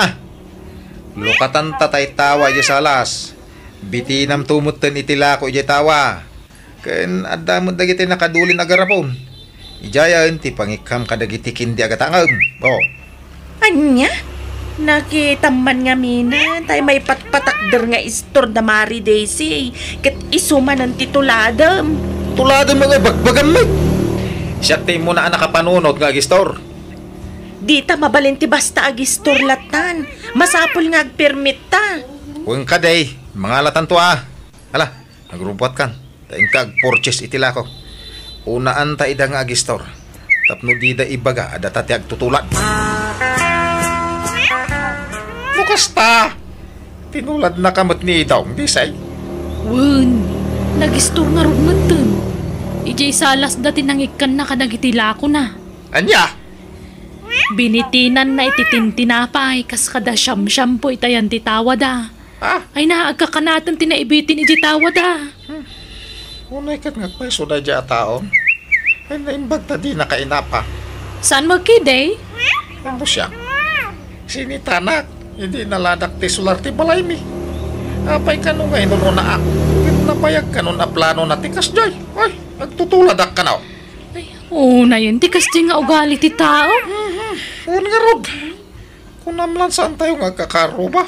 Lukatan tatay tawa ije salas. Bitinam tumutan itilako ije tawa. Ken adamot dagiti nakadulin agarapon. Ijayan ti pangikam kadagiti kindi agatangam. Anya? Nakitaman nga mina, tayo may patpatakder nga istor da Mari Daisy. Kat isuman ang tituladam. Tuladam mga bagbagam mo. Siya ti mo na nakapanunot nga agistor. Di ta mabalin ti basta agistor latan. Masapol nga agpermit ta. Huwag ka day, mga latan to Hala, nagrubot kan. Taing kag-purchase itilako. Unaan ta ida nga agistor. Tapno di da ibaga, adata ti agtutulad. Bukasta! Tinulad na kamot ni Idong, di say? Wen, nagistor nga ron matun. Ijay salas dati nangikan na kadagitila ko na. Anya? Binitinan na ititintinapay kas kada siyam-siyam po itayan titawa da. Ay naagkakanatan tinaibitin ijitawa da. Unay kat ngagpaiso na dya taon. Ay naimbag ta di nakainapa. Saan magkiday? Ano siya? Sinitanak. Hindi naladak ti sular ti balay mi. Apay ka nung ngayon na ako. Napayag ka nung na plano na tikas joy. Ay, nagtutuladak ka na. Na yun, tikas di nga ugali ti tao. Huwag nga rod. Kung namlan saan tayo nga kakaruba.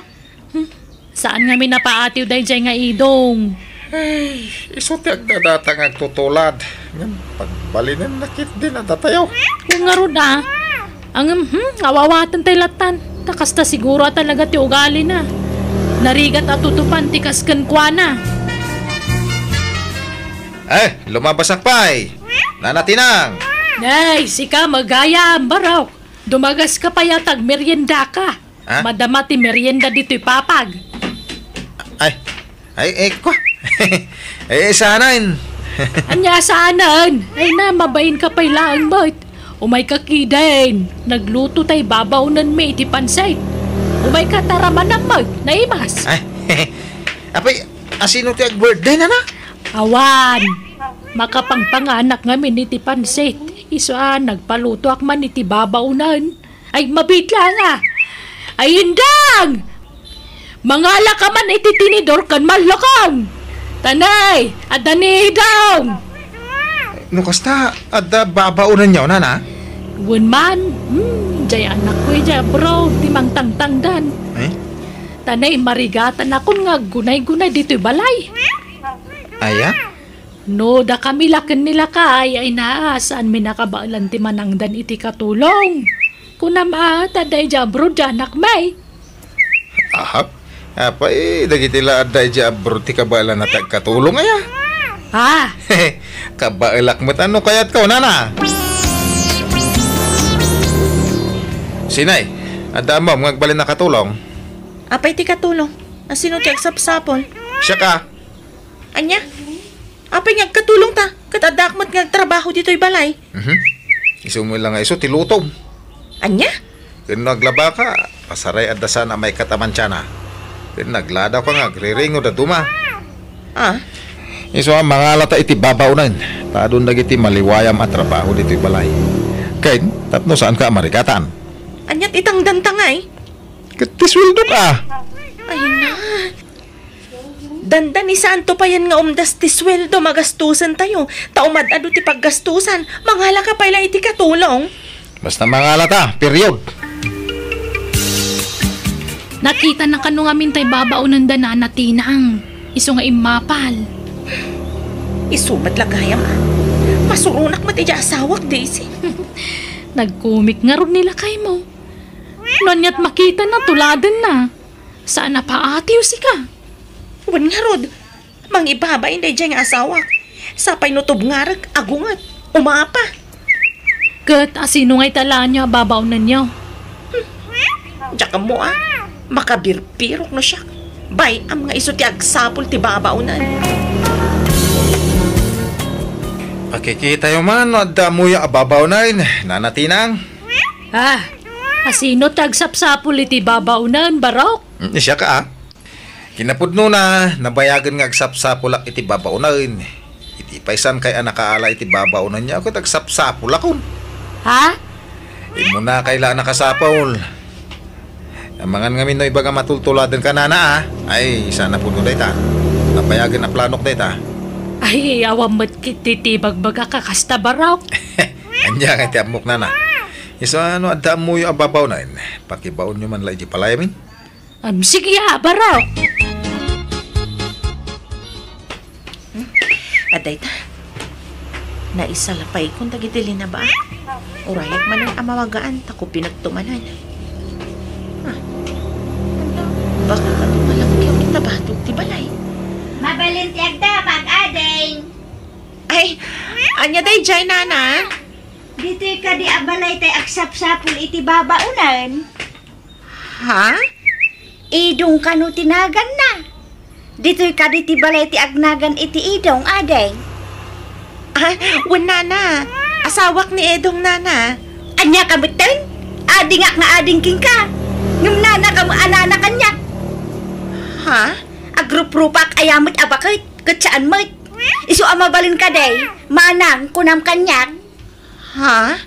Saan nga minapaatiw day dyan nga idong? Ay, iso ti agdadata nga agtutulad. Ngayon, pagbalinan nakit din na datayo. Kung nga rod ang awawatan tayo latan. Takasta siguro talaga ti ugali na. Narigat at tutupan ti kaskan kwa na. Lumabasak pa Nanatinang. Nay, sika magayam baraw. Dumagas ka pa yatag merienda ka. Madama ti merienda dito'y papag. Kwa. Sanain. Anya saanan? Ay na, mabayin ka pa'y laang mo't. Umay kakidain. Nagluto tay babaunan may iti pansay. Umay kataraman na mo't. Naimas. Apay, asino ti ag-birthday na na? Awan. Makapangpanganak nga min iti pansit. Isuan, nagpaluto ak man iti babaunan. Ay, mabitla nga. Ay, indang! Mangala ka man iti tinidor kan malakang. Tanay, adani daw. Kasta, adda babaunan niyo, nana? Wen man, jay anak ko jay bro, timang tangtangdan. Tanay, marigatan akon nga gunay-gunay dito'y balay. Aya? No, da kami laken nila kay ay naasaan mi nakabaalan ti manangdan iti katulong. Kunama, taday jabro janak may. Apay, dagitila aday jabro ti kabaalan na tagkatulong aya. Kabailak mo't ano kayat ko, nana? Sinay, adama mo ngagbalin na katulong. Apay ti katulong? Asino ti agsapsapol? Siya ka. Anya? Apay ngagkatulong ta? Katadakmat ngagtrabaho dito'y balay? Iso mo lang nga iso, tilutom. Anya? Kung naglaba ka, pasaray at dasa na may katamansyana. Kung naglada ka nga, griringo da duma. Iso ang mga lata iti babaunan. Tadon nagiti maliwayam at trabaho dito'y balay. Kain, tapno saan ka marikatan? Anyat itang dantangay? Katiswildo ka. Ay na. Dandan ni Santo pa yan nga umdas ti sweldo magastusan tayo. Taumad-ado ti paggastusan. Manghala ka pa ilang iti katulong. Basta mga lata, period. Nakita na kano nga mintay babaunan da na natinang. Iso nga imapal. Isumat lagayam Masurunak mati di asawak, Daisy. Nagkumik nga ron nila kay mo. Nonyat makita na tuladan na. Saan na paatiw si ka? Wan nga rod. Mang ibabay na dyan nga asawak. Sapay nutob ngarag, agungat, umapa. Kat asino nga'y tala niya babaunan niyo. Diyan ka mo makabirpirok no siya. Bay, am nga iso ti agsapol ti babaunan. Pakikita yung man, adda mo yung ababaw na yun. Nanatinang. Asino tagsapsapul iti babaunan, barok? Siya ka ah. Kinapudno na, nabayagan nga agsapsapulak iti babaunan. Iti paisan kay anakaala iti babaunan niya ako tagsapsapulak. Ha? Imo na kaila nakasapol. Amangan nga mino ibaga matultuladan ka nana ah. Ay, sana po no dayta. Nabayagan na planok dayta. Ay, awam mo't kititi bagbaga kakasta barok. Anya nga iti amok nana. Isa ano adda mo yung ababaw na yun. Pakibaon nyo man lang iti palayamin. Sige barok. Aday ta. Naisalapay kung tagitili na ba? Urayag man ang amawagaan, tako pinagtumanan. Baka ka tumalaki yung itabatog ti balay. Mabalin ti agda, pag-ading. Ay, anya day jay nana? Dito'y ka di abalay tay agsapsapul iti babaunan. Ha? Idong kanu tinagan na. Dito'y ka di ti balay ti agnagan iti idong, adeng. Wan nana. Asawak ni Edong nana. Anya ka betin? Ading ak na ading king ka. Ngum nana ka mo anana kanya. Ha? Agrup-rupak ayamot abakit. Katsaan mo't. Isu amabalin ka day. Manang kunam kanyak. Ha?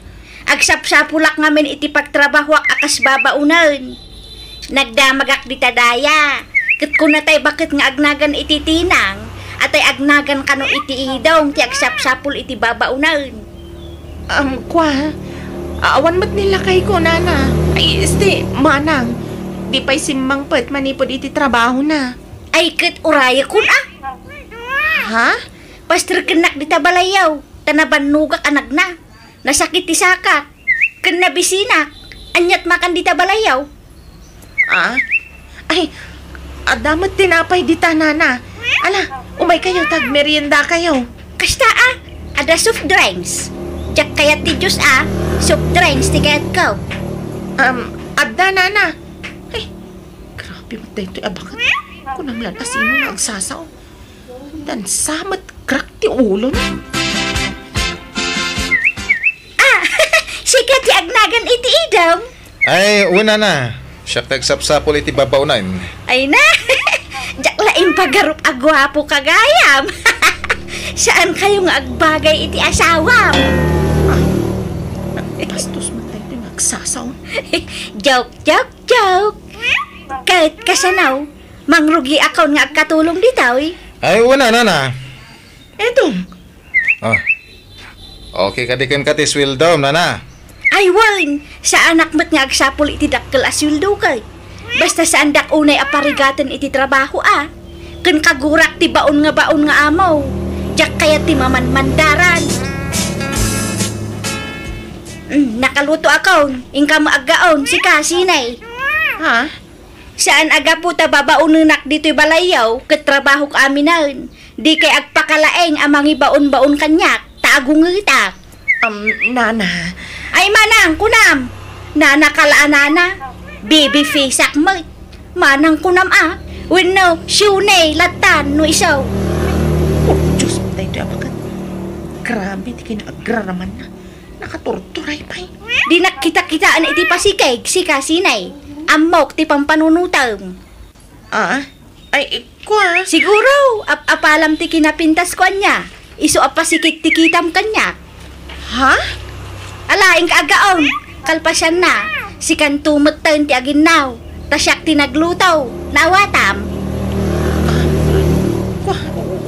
Agsapsapulak ngamin iti pagtrabahwak akas babaunan. Nagdamagak di tadaya. Kat kunatay bakit nga agnagan iti tinang. Atay agnagan kano iti idong ti agsapsapul iti babaunan. Kwa. Awan mat nila kay ko, nana. Ay, manang. Di pa'y simmang pat manipod iti trabaho na. Ay, kat uraya kun ah. Ha? Pastor kenak di tabalayaw. Tanaban nugak anak na. Nasakit ti sakak. Ken nabisinak. Anyat makan di tabalayaw. Ay, adamat tinapay di tanana. Ala, umay kayo, tagmerienda kayo. Kasta ah. Ada soft drinks. Jak kayat ti juice ah. Soft drinks ti kayat ko. Adda nana. Ay, grabe mo tayo ito. Bakit? Kunang lan asino nga agsasaw. Dan samat crack ti ulo na. Sikat ti agnagan iti idong. Ay, una na. Siya tagsapsapol iti babaw na yun. Ay na. Jak laing pagarup agwapo kagayam. Saan kayo nga agbagay iti asawam? Bastos mo tayo ito nagsasaw. Joke. Kahit kasanaw, mangrugi ako nga agkatulong ditaw eh. Ay, una na. Edong. Okay, kadikan ka ti swildom, nana. Ay, wan! Sa anak mo't nga agsapol iti dakkel asyuldo kay. Basta sa andak unay aparigatan iti trabaho ah. Ken kagurak ti baon nga amaw. Jak kaya ti mamanmandaran. Nakaluto ako. Ingka mo aggaon, si Kasinay. Ha? Saan aga po ta babaununak dito'y balayaw, ket trabaho ka aminan. Di kay agpakalaeng amangi baon-baon kanyak, taagungita. Nana. Ay manang kunam. Nana kalaanana. Baby face akmat. Manang kunam ah. Wenno, syunay, latan, no isaw. Oh, Diyos mo tayo ito abagat. Grabe, di kayo naagraraman na. Nakatorturay pa eh. Di nakita-kitaan iti pasikay, si Kasinay. Amok ti pampanunutam. Ay, kwa. Siguro, apalam ti kinapintas ko niya. Isu apasikik ti kitam kanya. Ha? Alaing kaagaon, kalpasyan na. Si kantumot tayo ti aginaw. Tasyak ti naglutaw, nawatam. Kwa,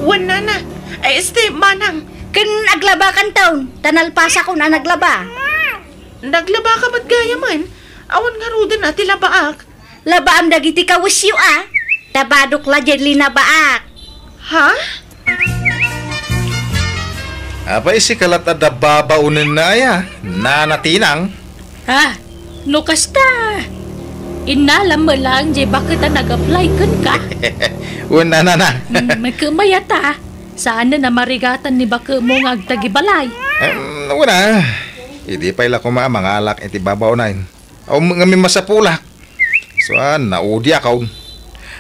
wala na. Ay, manang. Ken aglaba kan taon, tanalpasa ko na naglaba. Naglaba ka ba't gaya man? Awan nga rudan na tilabaak. Labaam dagiti kawasyo ah. Tabadok la dyan linabaak. Ha? Abay si kalat ada babaunin na ya. Nanatinang. No kasta. Inalam mo lang, Jay, bakit nag-apply ka? Una na. May kumayata. Saan na marigatan ni baka mo nga agtagibalay? Una. Hindi pa ila kuma mga alak iti babaunin. O nga may masapulak. So, naudi ako.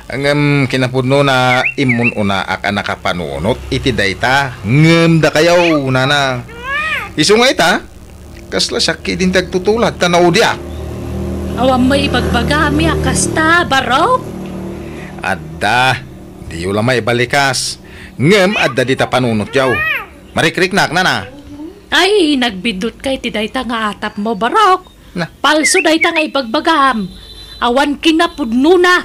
Ang kinapudno na imun una ak nakapanunot iti dayta ngem da kayaw nana. Isu nga ita kasla sakit din tagtutulad tanaw dia. Awam may ipagbagami akasta, barok. Adda, di yung lamay balikas. Ngem, adda di ta panunot yaw. Marikrik na. Ay, nagbidot kay ti dayta nga atap mo, barok. Na. Palso dayta nga ipagbagam. Awan kinapudno na.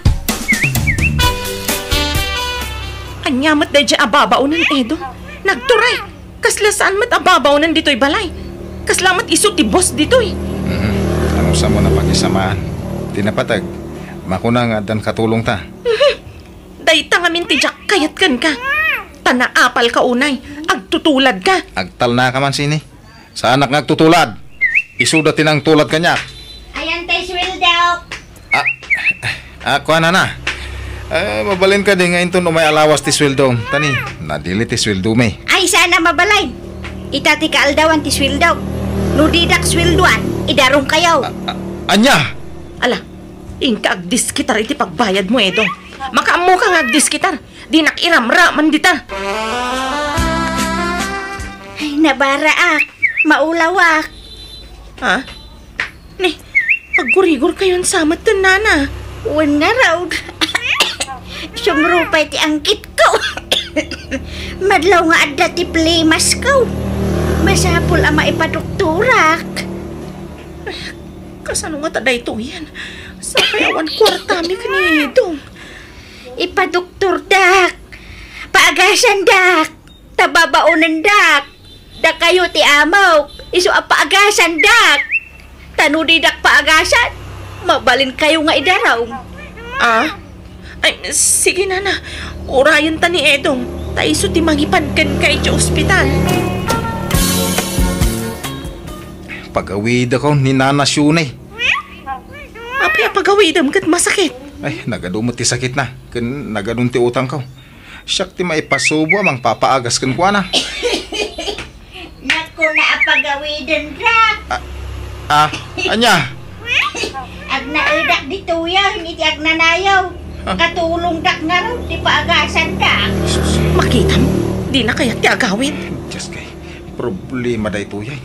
Anyamat day dyan ababaunan, Edo. Nagturay. Kasla saan mat ababaunan dito'y balay. Kaslamat iso ti boss dito'y. Ano sa mo na pakisamaan? Tinapatag, makuna nga dan katulong ta. Dayta nga minti jak kayat kan ka. Tanaapal ka unay. Agtutulad ka. Agtal na ka man sini. Sa anak nga agtutulad. Isuda tinang tulad kanya. Ayan tayo sweldo. Kuha na. Mabalin ka din ngayon to no may alawas ti sweldo. Tani, nadili ti sweldo may. Ay, sana mabalay. Itati ka aldawan ti sweldo. Nudidak sweldoan, idarong kayaw. Anya! Ala, ingka agdiskitar iti pagbayad mo, Edo. Makaamo ka nga agdiskitar. Di nakiramra man dita. Ay, nabaraak. Maulawak. Ha? Ni, paggurigor kayo ang samat to, nana. Wala raw. Sumrupay ti angkit ko. Madlaw nga adda ti playmas ko. Masapul ama ipadokturak. Kasano nga taday to yan? Sa kayawan kwartami ka ni Edong. Ipadoktor dak. Paagasan dak. Tababaunan dak. Da kayo ti amaw. Iso a paagasan dak. Tanudi dak paagasan. Mabalin kayo nga idaraw. Ah? Ay, sige na. Urayan ta ni Edong. Taiso ti magipadkan kay sa ospital. Pag-awid ako ni Nana Shunay. Apay pag-awidam kat masakit. Ay, nagadumot ti sakit na. Kan nagadun ti utang ko. Siyak ti maipasubo amang papaagas kan kuha na. Naku na apagawidan rak. Anya? Agnaedak di tuya, hindi ti agnanayaw. Katulong dak nga raw, di paagasan dak. Makita mo, di na kaya ti agawid. Diyos kay, problema day tuyay.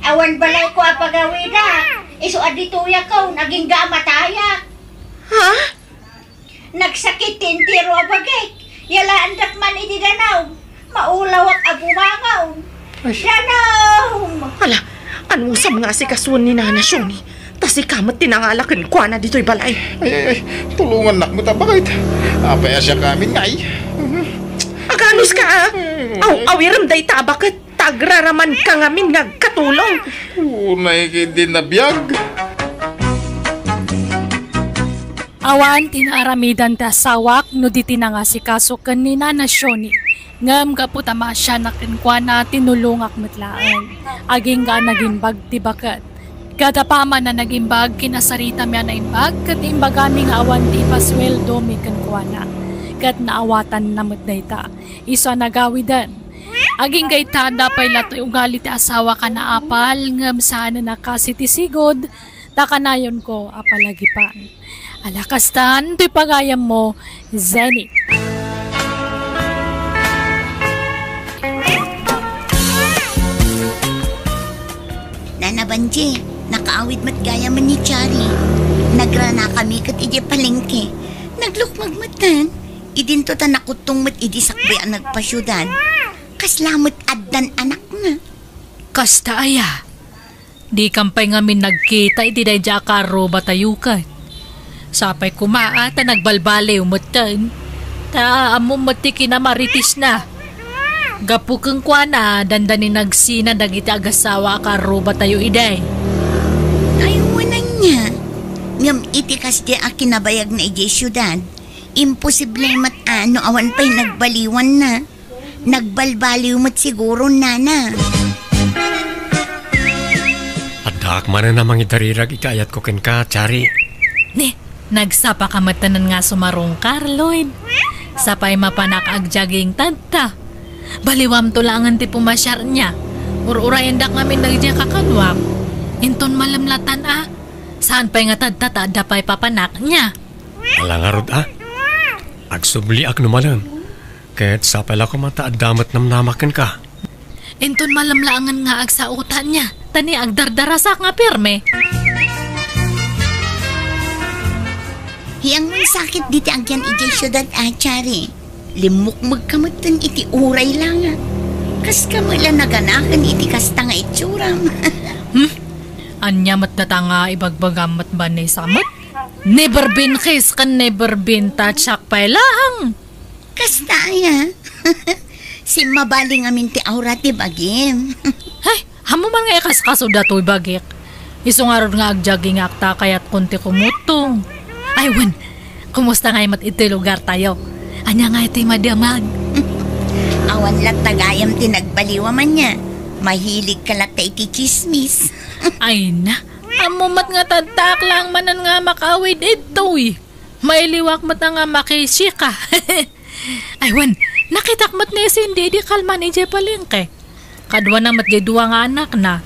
Awan balay ko apagawida. Iso adi tuya ko, naging gamataya. Ha? Nagsakit tintiro abagay. Yalaan dak man iti danaw. Maulawak abumangaw. Danaw! Ala, anong sa mga sikasuan ni Nana Shoni? Tas ikamat tinangalakan kwa na dito'y balay. Ay, tulungan nak mo ta, bakit? Apaya siya kami ngay. Aganos ka ah? Awiram day tabakat. Tagraraman ka ngamin nga katulong. Unay hindi nabiyag. Awan tinaramidan ta sawak no di tinangasikaso ken ni Nana Shoni. Ngam kaputama siya nakinkwa na tinulungak metlaan. Aging ga nagimbag tibakat. Kadapama na nagimbag kinasarita miya na imbag kat imbagami nga awan di pasweldo mi kinkwa na. Kat naawatan na metdayta. Isa nagawidan. Aging gay tada pay latoy ugali ti asawa ka na apal ngam sana nakasitisigod takanayon ko apalagipan. Alakastan, to'y pagayam mo, Zenny. Nana Banji, nakaawid mat gaya man ni Chari. Nagrana kami kat iji palengke. Naglukmag matan. Idinto ta nakutong mat idi sakbe ang nagpasyudad. Kaslamot addan anak nga. Kasta aya. Di kampay ngamin nagkita iti day jakaro batayukan. Sapay kumaa ta nagbalbali umutan. Ta amo mati kinamaritis na. Gapukeng kwa na dandani nagsina dagiti agasawa karo batayo iday. Ayuwanan niya. Ngam iti kasdi a kinabayag na iji syudad. Imposible mat ano awan pa'y nagbaliwan na. Nagbalbaliw mat siguro nana. At daak man na namang idarirag ikayat ko ken ka, Chari. Ne, nagsapa ka matanan nga sumarong Carloyd. Sapay mapanak agjaging tadta. Baliwam tulangan ti pumasyar niya. Urayan dak ngamin nagdya kakanwak. Inton malamlatan Saan pa'y nga tadta tada pa'y papanak niya? Alangarod Agsubli ak numalang. Kahit sa pala ko mataadamat namnamakan ka. Enton malamlaangan nga ag sa utan niya. Tani ag dardarasak nga pirme. Hiyang mong sakit diti agyan iti syudad achari. Limukmag kamutan iti uray lang. Kas kamala naganakan iti kasta nga itsuram. Anya mat natanga ibagbagamat ba ni samot? Never been kiss kan never been touchak pailahang. Kasta ya. Si mabaling amin ti aura ti bagim. Hay, hamo man nga kaskaso datoy bagik. Isungarod nga agjaging akta kayat kunti kumutong. Ay, wan, kumusta nga mat iti lugar tayo? Anya nga iti madamag. Awan lang tagayam ti nagbaliwa man niya. Mahilig ka lang iti chismis. Ay na, amumat nga tadak lang manan nga makawid ito eh. May liwak mat nga makisika. Ay, wan, nakitakmat ni Cindy di kalman ije palengke. Kadwa na mat dua nga anak na.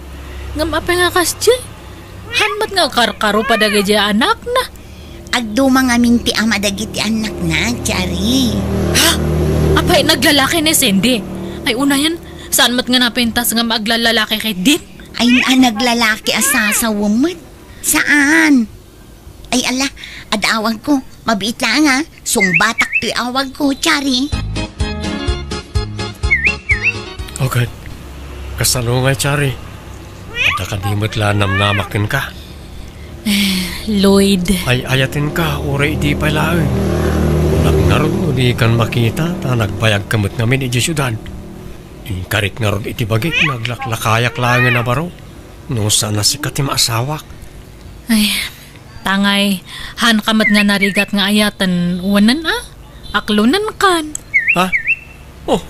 Ngam apa nga kasje? Hanmat nga karkaro pa dagay anak na. Agduma nga minti ama dagiti anak na, Chari. Ha? Apay naglalaki ni Cindy? Ay una yan, saan mat nga napintas nga maglalaki kay Din? Ay naglalaki asasawa mo. Saan? Ay ala, adawag ko. Mabiit lang ha. Sungbatak to'y awag ko, Chari. Okay. Kasalungay, Chari. At akadimot lang namnamakan ka. Lloyd. Ay ayatin ka, oray di palaan. Nagnarod mo, di kan makita, ta nagbayag kamot namin iti syudad. Karit nga ron iti bagik, naglaklakayak langan na baro. No sana si katim asawak. Ay, tangay, han kamat nga narigat nga ayatan, wanan aklunan kan. Ha? Oh,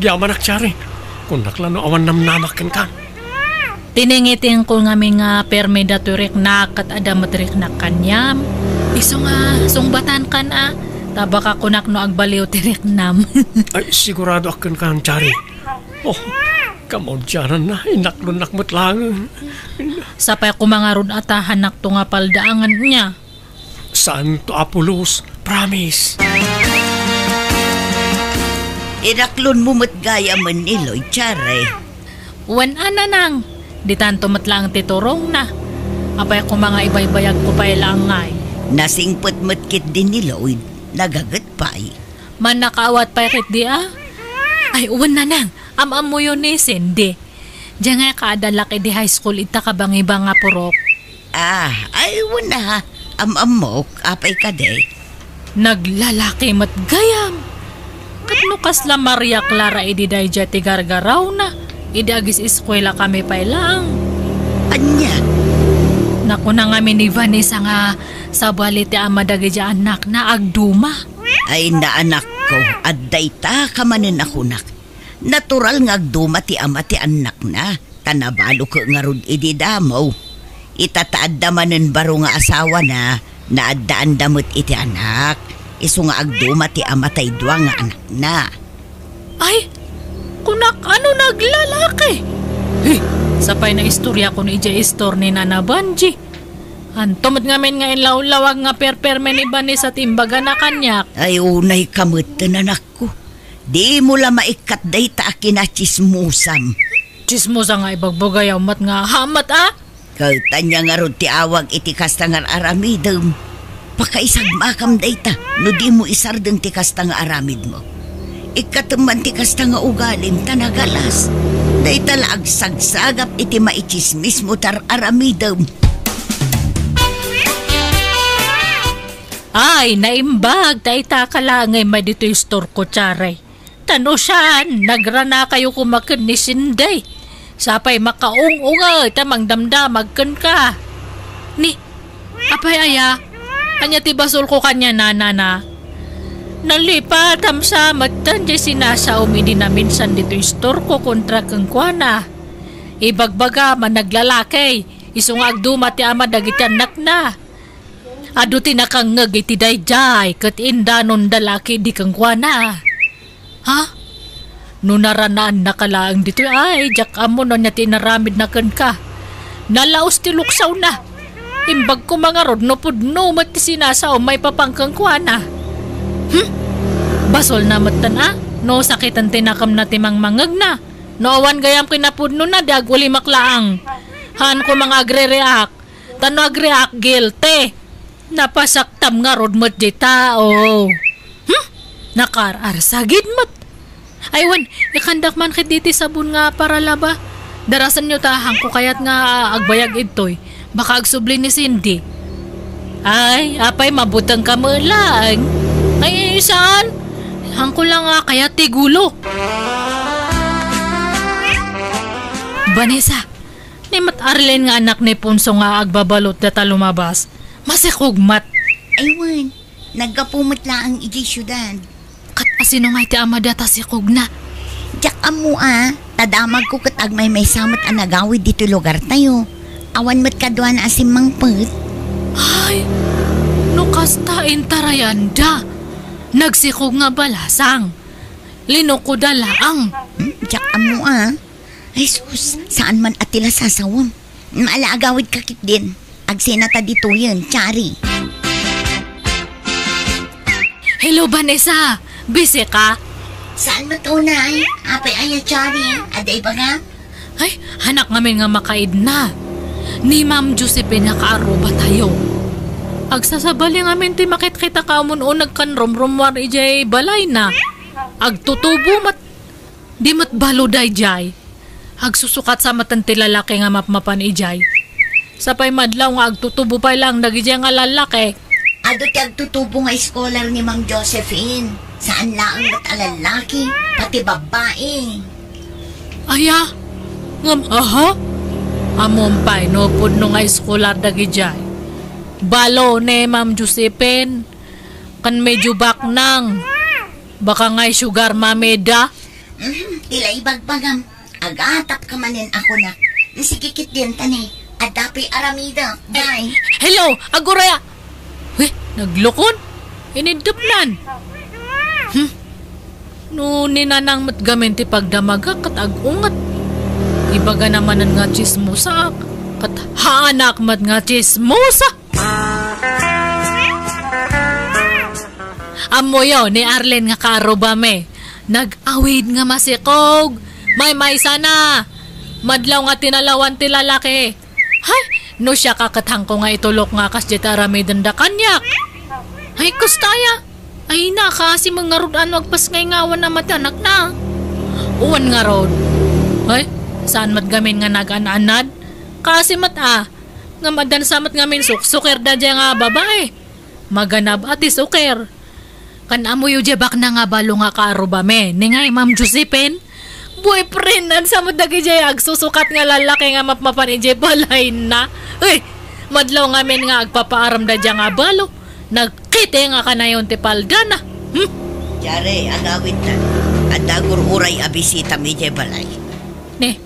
diyaman aksyari. Kung naklano awan namnamakan ka. Tiningitin ko nga may nga perme daturik na kat adamatrik na kanyam. Iso nga, sungbatan kan tabaka kunak no agbaliw tirik nam. Ay, sigurado akan ka, Chari. Oh, kamaw dyanan na, inaklon-nakmot lang. Sapay kumangarod atahanak to nga paldaangan niya. Saan to Apulos? Promise. Inaklon mo matgaya man ni Lloyd, Chari. Wan nang. Di tanto matlang titurong na. Apay ko mga ibay-bayag ko pa ilang ngay. Nasingpot matkit din ni Lloyd. Nagagat pa'y. Man nakawat pa ikit di Ay, uwan na nang. Am-am mo yun ni Cindy. Diyan nga kaadalaki di high school ita ka bang iba nga purok. Ay, uwan na. Am-am mo, apay ka de. Naglalaki matgayam. Katno kasla Maria Clara ididay jati gargaraw na. Idagis eskwela kami pa ilang. Anya? Naku na nga ni Vanessa nga sa baliti ang madagi anak na agduma. Ay na anak ko, adday ta ka manin ako nak. Natural nga agduma ti ama ti anak na. Tanabalo ko nga rod ididamaw. Itataad damanin baro nga asawa na naadaan damot iti anak. Iso nga agduma ti ama tay dua nga anak na. Ay! Kunak ano naglalaki? Sapay na istorya ko ni Ija ni Nana Banji. Antomad ngamin nga inlawlawag nga perperme ni Vanessa timbaga na kanyak. Ay unay kamutan anak ko. Di mo la maikat day ta akin na chismusam. Chismusa nga ibagbugayaw mat nga hamat Kautanya nga ron ti awag iti kasta nga aramidem. Pakaisagmakam day ta no di mo isardeng ti kasta nga aramid mo. Ikatuman ti kasta nga ugalim tanagalas. Day talag sagsagap iti maichismis mo tar aramidem. Ay, naimbag, taita ka lang ay may dito yung store ko, Charay. Tano saan, nagrana kayo kumakin ni Sinday. Sapay makaung-unga, tamang damdamag ka. Ni, apay aya, anya tibasol ko kanya na. Nalipat sa matan di sinasaw mi din na minsan dito yung store ko kontra kang kuana. Ibagbaga man naglalaki, isong agduma ti ama dagiti anak na. Ado tinakangag iti dayjay kat indanon dalaki di kang kuana. Ha? Nunaranaan na kalaang dito ay jak amo no niya tinaramid na kan ka. Nalaos ti luksaw na. Imbag ko mga rod no pudno mat ti sinasaw may papangkang kuana. Basol na matan no sakitan tinakam na timang mangag na. No awan gayam kinapudno na dag uli maklaang. Han ko mga agre-react. Tano agre-react guilty. Napasaktam nga rod mo't di tao. Nakararsagid mo't. Aywan, ikandak man kit diti sabon nga para laba. Darasan nyo tahang ko kayat nga agbayag itoy. Baka agsubli ni Cindy. Ay, apay mabutang ka mo lang. Ay, saan? Hangko lang nga kaya tigulo. Vanessa, ni Mat Arlen nga anak ni Punso nga agbabalot data lumabas. Masikugmat. Aywan, nagkapumot lang ang iji syudad. Kat asino nga iti ama data si Kugna. Diyak amo tadamag ko katag may samat ang nagawid dito lugar tayo. Awan mo't kadwa na asim mangput. Ay, nukasta intarayanda. Nagsikog nga balasang. Linoko dalaang. Diyak amo Ay sus, saan man atila sasawam. Maalaagawid kakit din. Agsinata dito yun, Chari. Hello, Vanessa. Busy ka? Saan mo to na Apay aya, Chari. Aday ba nga? Ay, hanak ngamin nga makaid na. Ni Ma'am Josephine nakaaruba tayo. Agsasabali ngamin ti makit-kita ka umununag kan rom-romwar ijay balay na. Agtutubo mat. Di mat baluday jay. Agsusukat sa matanti lalaki nga mapmapan ijay. Sapay madlaw nga agtutubo pa lang dagijay nga lalaki. Ado ti agtutubo nga scholar ni Ma'am Josephine. Saan laang mat alalaki, pati babae. Aya, ngam aha? Amumpay no pudno nga scholar dagijay. Balo ne Ma'am Josephine. Kan medyo baknang. Baka nga'y sugar mameda. Tila ibagbagam. Agatap ka manin ako na. Nasigikit din tani. Adapi aramida. Bye. Hello, aguraya. Naglukon. Inidupnan. No ninanang matgamin ti pagdamaga kat agungat. Ibaga naman nga chismosa. Kat haanak mat nga chismosa. Amoyo ni Arlen nga karobame. Nag-awid nga masikog. May sana. Madlaw nga tinalawan ti lalaki. Hay, no siya kakatang ko nga itulok nga kasjit aramay danda kanyak. Hay, kustaya. Ay na, kasi mga rodan wagpas ngay ngawan na matanak na. Uwan nga rod. Hay, saan mat gamin nga nag-ananad? Kasi nga madan samat ngamin suker da dya nga babae. Maganab ati suker. Kan amoy jebak na nga balo nga kaarubame. Ni nga Ma'am Josephine. Boyfriend nan sa madagi jay agsusukat nga lalaki nga mapmapan ijay balay na. Uy, madlaw nga men nga agpapaaram da dya nga balo. Nagkite nga kanayon ti palda na. Jare, agawid na. Adagur uray abisita mi jay balay. Ne,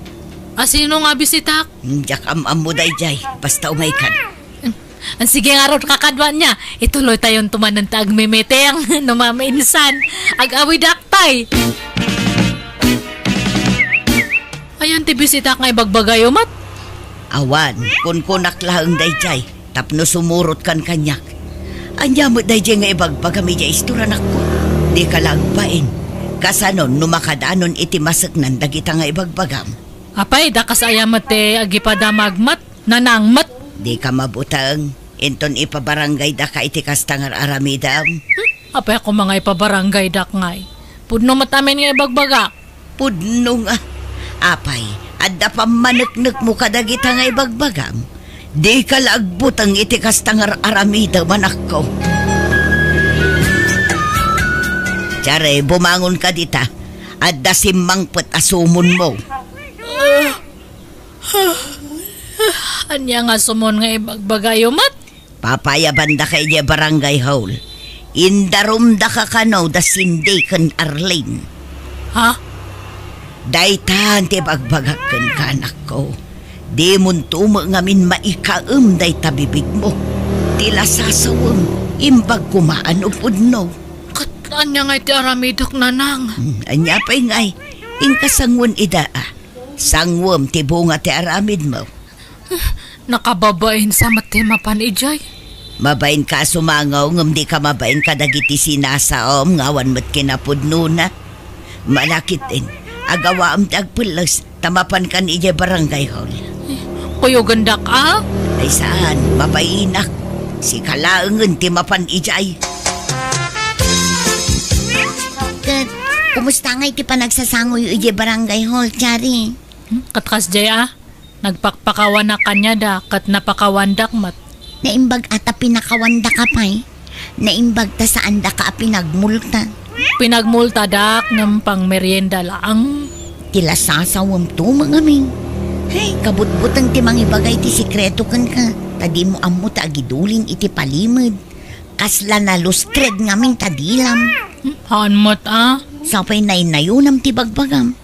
asino nga bisitak? Diyak am-am mo day jay, basta umaykan. Ang sige nga ron kakadwan niya. Ituloy tayon tumanan ta agmimiteng. Numaminsan. Ag-awid aktay. Ayan ti bisita nga ibagbagayo mat. Awan, kun kunak lahang dayjay, tapno sumurot kan kanyak. Anya mo dayjay nga ibagbagami jay isturan ako. Di ka lagpain. Kasanon numakadanon iti masaknan dagita nga ibagbagam. Apay, da kasayamat te agipadamagmat, nanangmat. Di ka mabutang. Inton ipabarangay da ka iti kastangar aramidam. Apay ako mga ipabarangay dak ngay. Pudno matamin nga ibagbaga. Pudno nga. Apay, adda pa maneknek mo kadagita nga ibagbagam. Di ka lagbutang iti kastangar aramidam anak ko. Tsare, bumangon ka dita. Adda simangpet asumon mo. Anya nga sumon nga ibagbagayo mat? Papaya banda kay di barangay hall. Indarum da ka kano da Cindy kan Arlene. Ha? Daytan ti bagbagaken ka anak ko. Di muntumo ngamin maikaem day tabibig mo. Tila sasawam imbag kumaan upudno. Kat anya nga iti aramidok nanang. Anya pa ingay. Ingkasangwan ida sangwam ti bunga ti aramid mo. Nakababain sa matemapan ijay. Mabain ka sumangaw ngam di ka mabain ka dagiti sinasaom ngawan mo't kinapudno na. Malakit din. Agawa am tagpulas tamapan kan ije barangay hall. Kuyo gandak Ay saan, mabainak. Si kalaangan ti mapan ijay. Kumusta nga iti panagsasangoy ije barangay hall, Chari? Katkas jay nagpakpakawan na kanya da kat napakawandak mat. Naimbag ata pinakawanda ka pa'y. Naimbag ta saan da ka pinagmulta. Pinagmulta dak ng pang merienda lang. Tila sasawam to mga ming. Hey, kabutbutang ti mangibagay ti sikreto kan ka. Tadi mo amo ta agidulin iti palimod. Kasla na lustred ngaming tadilam. Hanmot Sapay nainayunam ti bagbagam.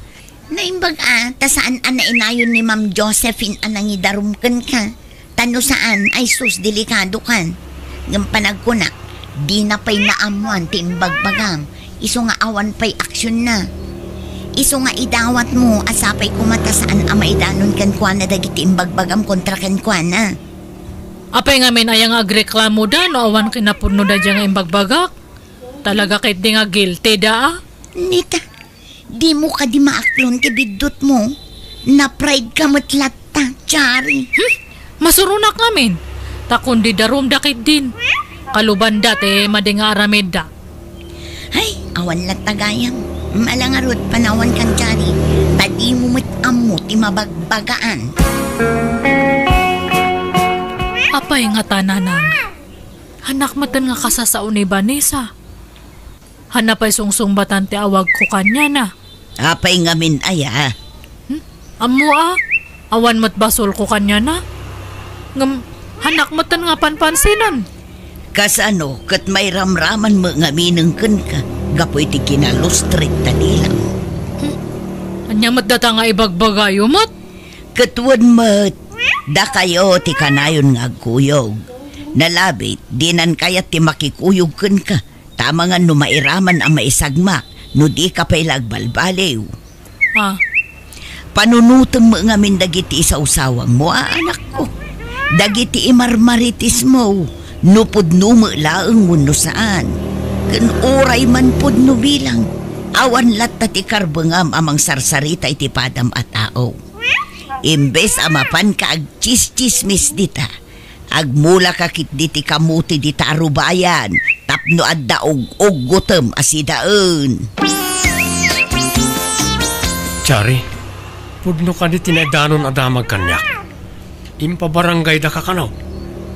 Naimbag ta saan inayon ni Ma'am Josephine anangidarum kan ka. Tano saan ay sus delikado kan. Ngam panagkunak, di na pa'y naamuan ti imbagbagam. Iso nga awan pa'y aksyon na. Iso nga idawat mo asapay kumata saan maidanon kan kwa na dagiti imbagbagam kontra kan kwa na. Apay nga min ayang agreklamo da no awan kinapurno da dyan nga imbagbagak. Talaga kahit di nga guilty da Nita, di mo ka di maaklon ti bidot mo. Na pride ka matlata, Chari. Masurunak ngamin. Takundi darum dakit din. Kaluban dati madinga aramid da. Ay, awan lang tagayam. Malangarot panawan kang Chari. Tadi mo amo ti mabagbagaan. Apay nga tananang. Hanak matan nga kasasaon ni Vanessa. Hanapay sungsung-batan ti awag ko kanya na. Apay nga min aya. Amo awan mat basol ko kanya na. Ngam, hanak matan nga panpansinan. Kasano, kat may ramraman mo nga minangkan ka. Gapoy ti kinalustrit tanilang. Anya mat data nga ibagbagayo mat? Katuan mat, da kayo ti kanayon nga agkuyog. Nalabit, dinan kayat ti makikuyog kan ka. Tama nga no mairaman ang maisagmak, no di ka pa'y lagbalbaliw. Panunutang mo nga min dagiti sa usawang mo, anak ko. Dagiti imarmaritis mo, nupod no laang mo no saan. Kan oray man pod no bilang, awan latta ti karbangam amang sarsarita iti padam at tao. Imbes amapan ka ag chis-chismis dita, agmula ka kit diti kamuti dita arubayan, tapno adda og gutom asidaan. Chari, pudno ka di tinadanon adamag kanyak. Impabarangay da kakanaw.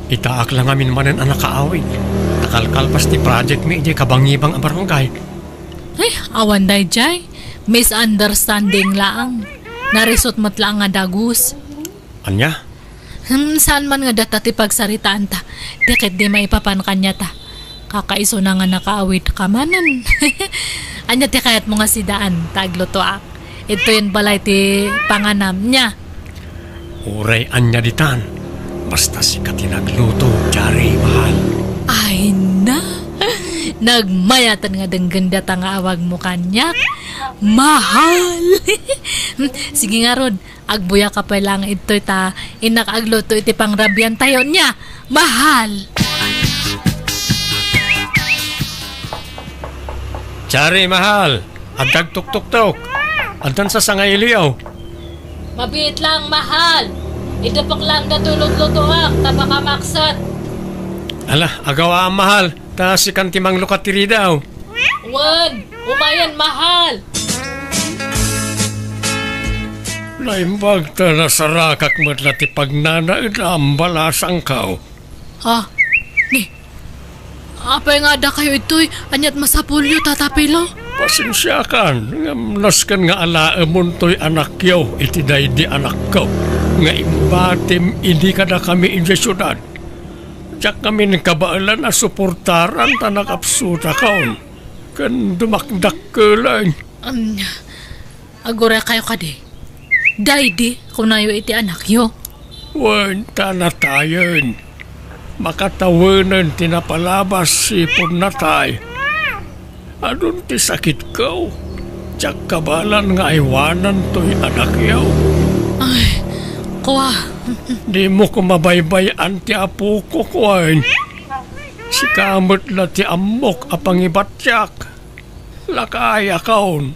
Itaak lang amin manen anak kaawin. Nakalkalpas ti project mi ije kabangibang ang barangay. Ay, awan day jay. Misunderstanding lang. Narisot mat lang nga dagus. Anya? Saan man nga data ti pagsaritaan ta. Dikit di maipapan kanya ta. Kakaiso na nga nakaawit ka manan. Anya ti kayat mo nga si Daan. Tagluto ak. Ito yun balay ti panganam niya. Uray anya ditan. Basta si katinagluto, Chari, mahal. Ay na. Nagmayatan nga dengganda ta nga awag mo kanyak. Mahal. Sige nga Rod. Agbuya ka pa lang ito ta. Inakagluto iti pangrabian tayo niya. Mahal. Chari, mahal. Adag tuk-tuk-tuk. Antan sa sangayiliyaw. Mabit lang, mahal. Idapok lang natulog-lutuak, tabakamaksat. Ala, agawa ang mahal. Ta si kantimang lukatiri daw. Wan, umayan, mahal. Naimbag ta na sarakak mo't lati pagnanaid ang balasang kao. Ni, apay nga da kayo ito'y anyat masapulyo tatapilo. Pasensya kan, naskan nga alaamon to'y anak yaw, iti di anak ko. Nga imbatim, hindi ka na kami iti syudad. Tiyak kami ng kabaalan na suportaran ta nakapsuta kaon. Kan dumakdak ka lang. Agora kayo kadi. Daydi, kung nayo iti anak yo. Wan, na tayon. Makatawanan tinapalabas si Purnatay. Adun ti sakit ko. Tiyak kabalan nga iwanan to'y anak yaw. Ay, kuwa. Di mo ko mabaybayan ti apo ko, kuwan. Si kamot na ti amok apang ibatyak. Lakaya kaon.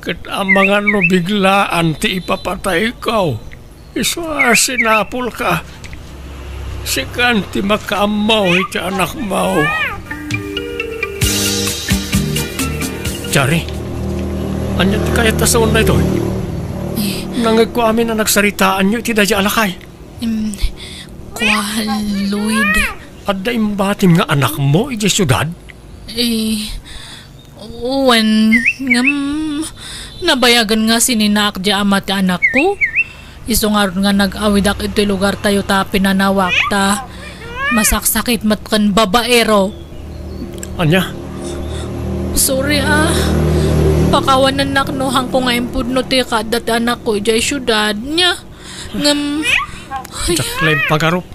Kat ang mga no biglaan ti ipapatay kaw. Iswa sinapol ka. Si kanti makaamaw iti anak mau. Chari, anya ti kayat tasaon na ito? Nangag ko amin na nagsaritaan nyo iti dadya alakay. Lloyd. At da imbatim nga anak mo iti syudad? Nabayagan nga sininak di amat anak ko. Isungar nga nag-awid ak iti lugar tayo ta pinanawak ta. Masaksakit matkan babaero. Anya? Sorry Pakawanan naknuhang ko nga impudno ti kadat anak ko iti syudad niya. Chaklay pagarup.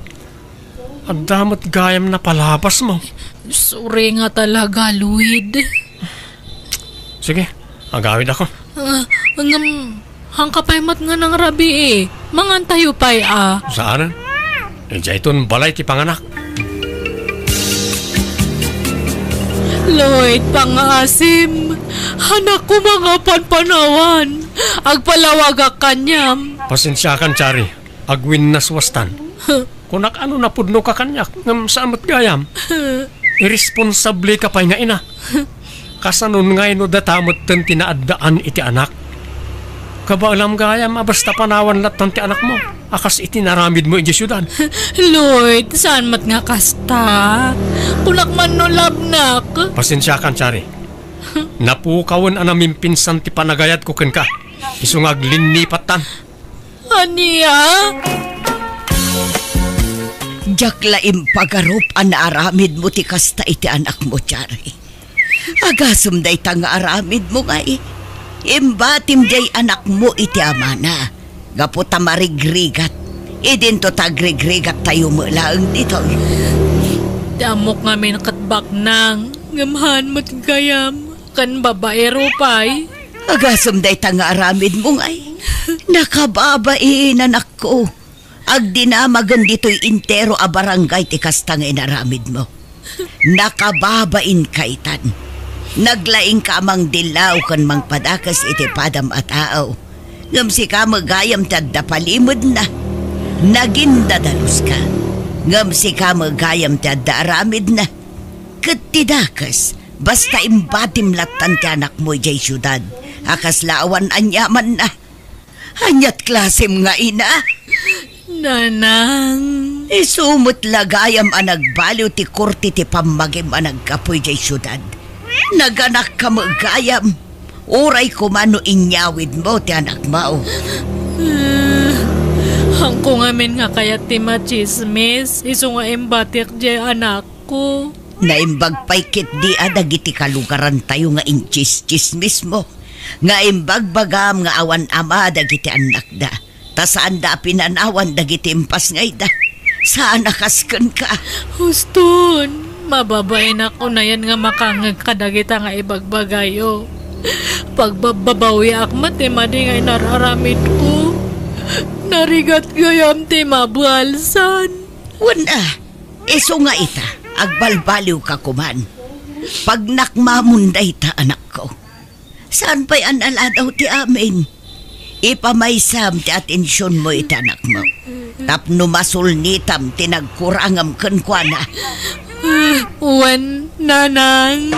Ang damat gayam na palabas mo. Sorry nga talaga, Lloyd. Sige, agawid ako. Hangkapaymat nga ng rabi Mangantayo pa'y Saan? Iton balay ti panganak. Lloyd, pangasim. Hanak ko mga panpanawan. Agpalawag kanyam. Pasensyakan, Chari. Agwin na swastan. Kunak ano na pudno ka kanyak ngam saamot gayam. Irresponsable ka pa'y nga ina. Kasanon nga ino datamot ten tinaadaan iti anak. Kabaalam gayam basta panawan latan ti anak mo. Akas iti naramid mo iti syudad. Lloyd, saan mat nga kasta? Kunak man no labnak. Pasensyakan, Chari. Napukawan anamin pinsan ti panagayat ko ken ka. Isungag linipatan. Aniya? Jaklaim pagarup an aramid mo ti kasta iti anak mo, Chari. Agasum day ta nga aramid mo nga Imbatim day anak mo iti amana. Gaputa marigrigat. Idin to tagrigrigat tayo mo lang dito. Damok nga may nakatbak nang. Ngamhan mo't gayam. Kan babaero pa'y. Agasum day ta nga aramid mo nga Nakababain anak ko. Agdinamagan dito'y intero a barangay ti kasta nga inaramid mo. Nakababain kaitan. Naglaing ka amang dilaw kan mang padakas iti padam at tao. Ngam si ka magayam tadda palimod na. Naging dadalus ka. Ngam si ka magayam tadda aramid na. Katidakas, basta imbatim latan ti anak mo jay syudad. Akas laawan anyaman na. Anyat klasim nga ina. Nanang. Isumot lagayam anagbaliw ti kurti ti pamagim anagkapoy jay syudad. Naganak ka magayam. Uray kumano inyawid mo ti anak mo. Hangko ngamin nga kayat ti machismis. Iso nga imbatik jay anak ko. Naimbag pa'y kit di adagiti kalugaran tayo nga inchis-chismis mo. Nga imbagbagam nga awan ama dagiti anak da. Ta saan da pinanawan dagiti impas ngay da. Saan nakaskan ka? Huston, mababain ako na yan nga makangag kadagita nga ibagbagayo. Pagbababawi akmat madi ngay nararamid ko. Narigat gayam ti mabalsan. Wala, iso nga ita, agbalbaliw ka kuman. Pag nakmamunday ta anak ko. Saan pa'y anala daw ti amin? Ipamaysam ti atensyon mo iti anak mo. Tapno masulnitam tinagkurangam kenkwana. Wan, nanang.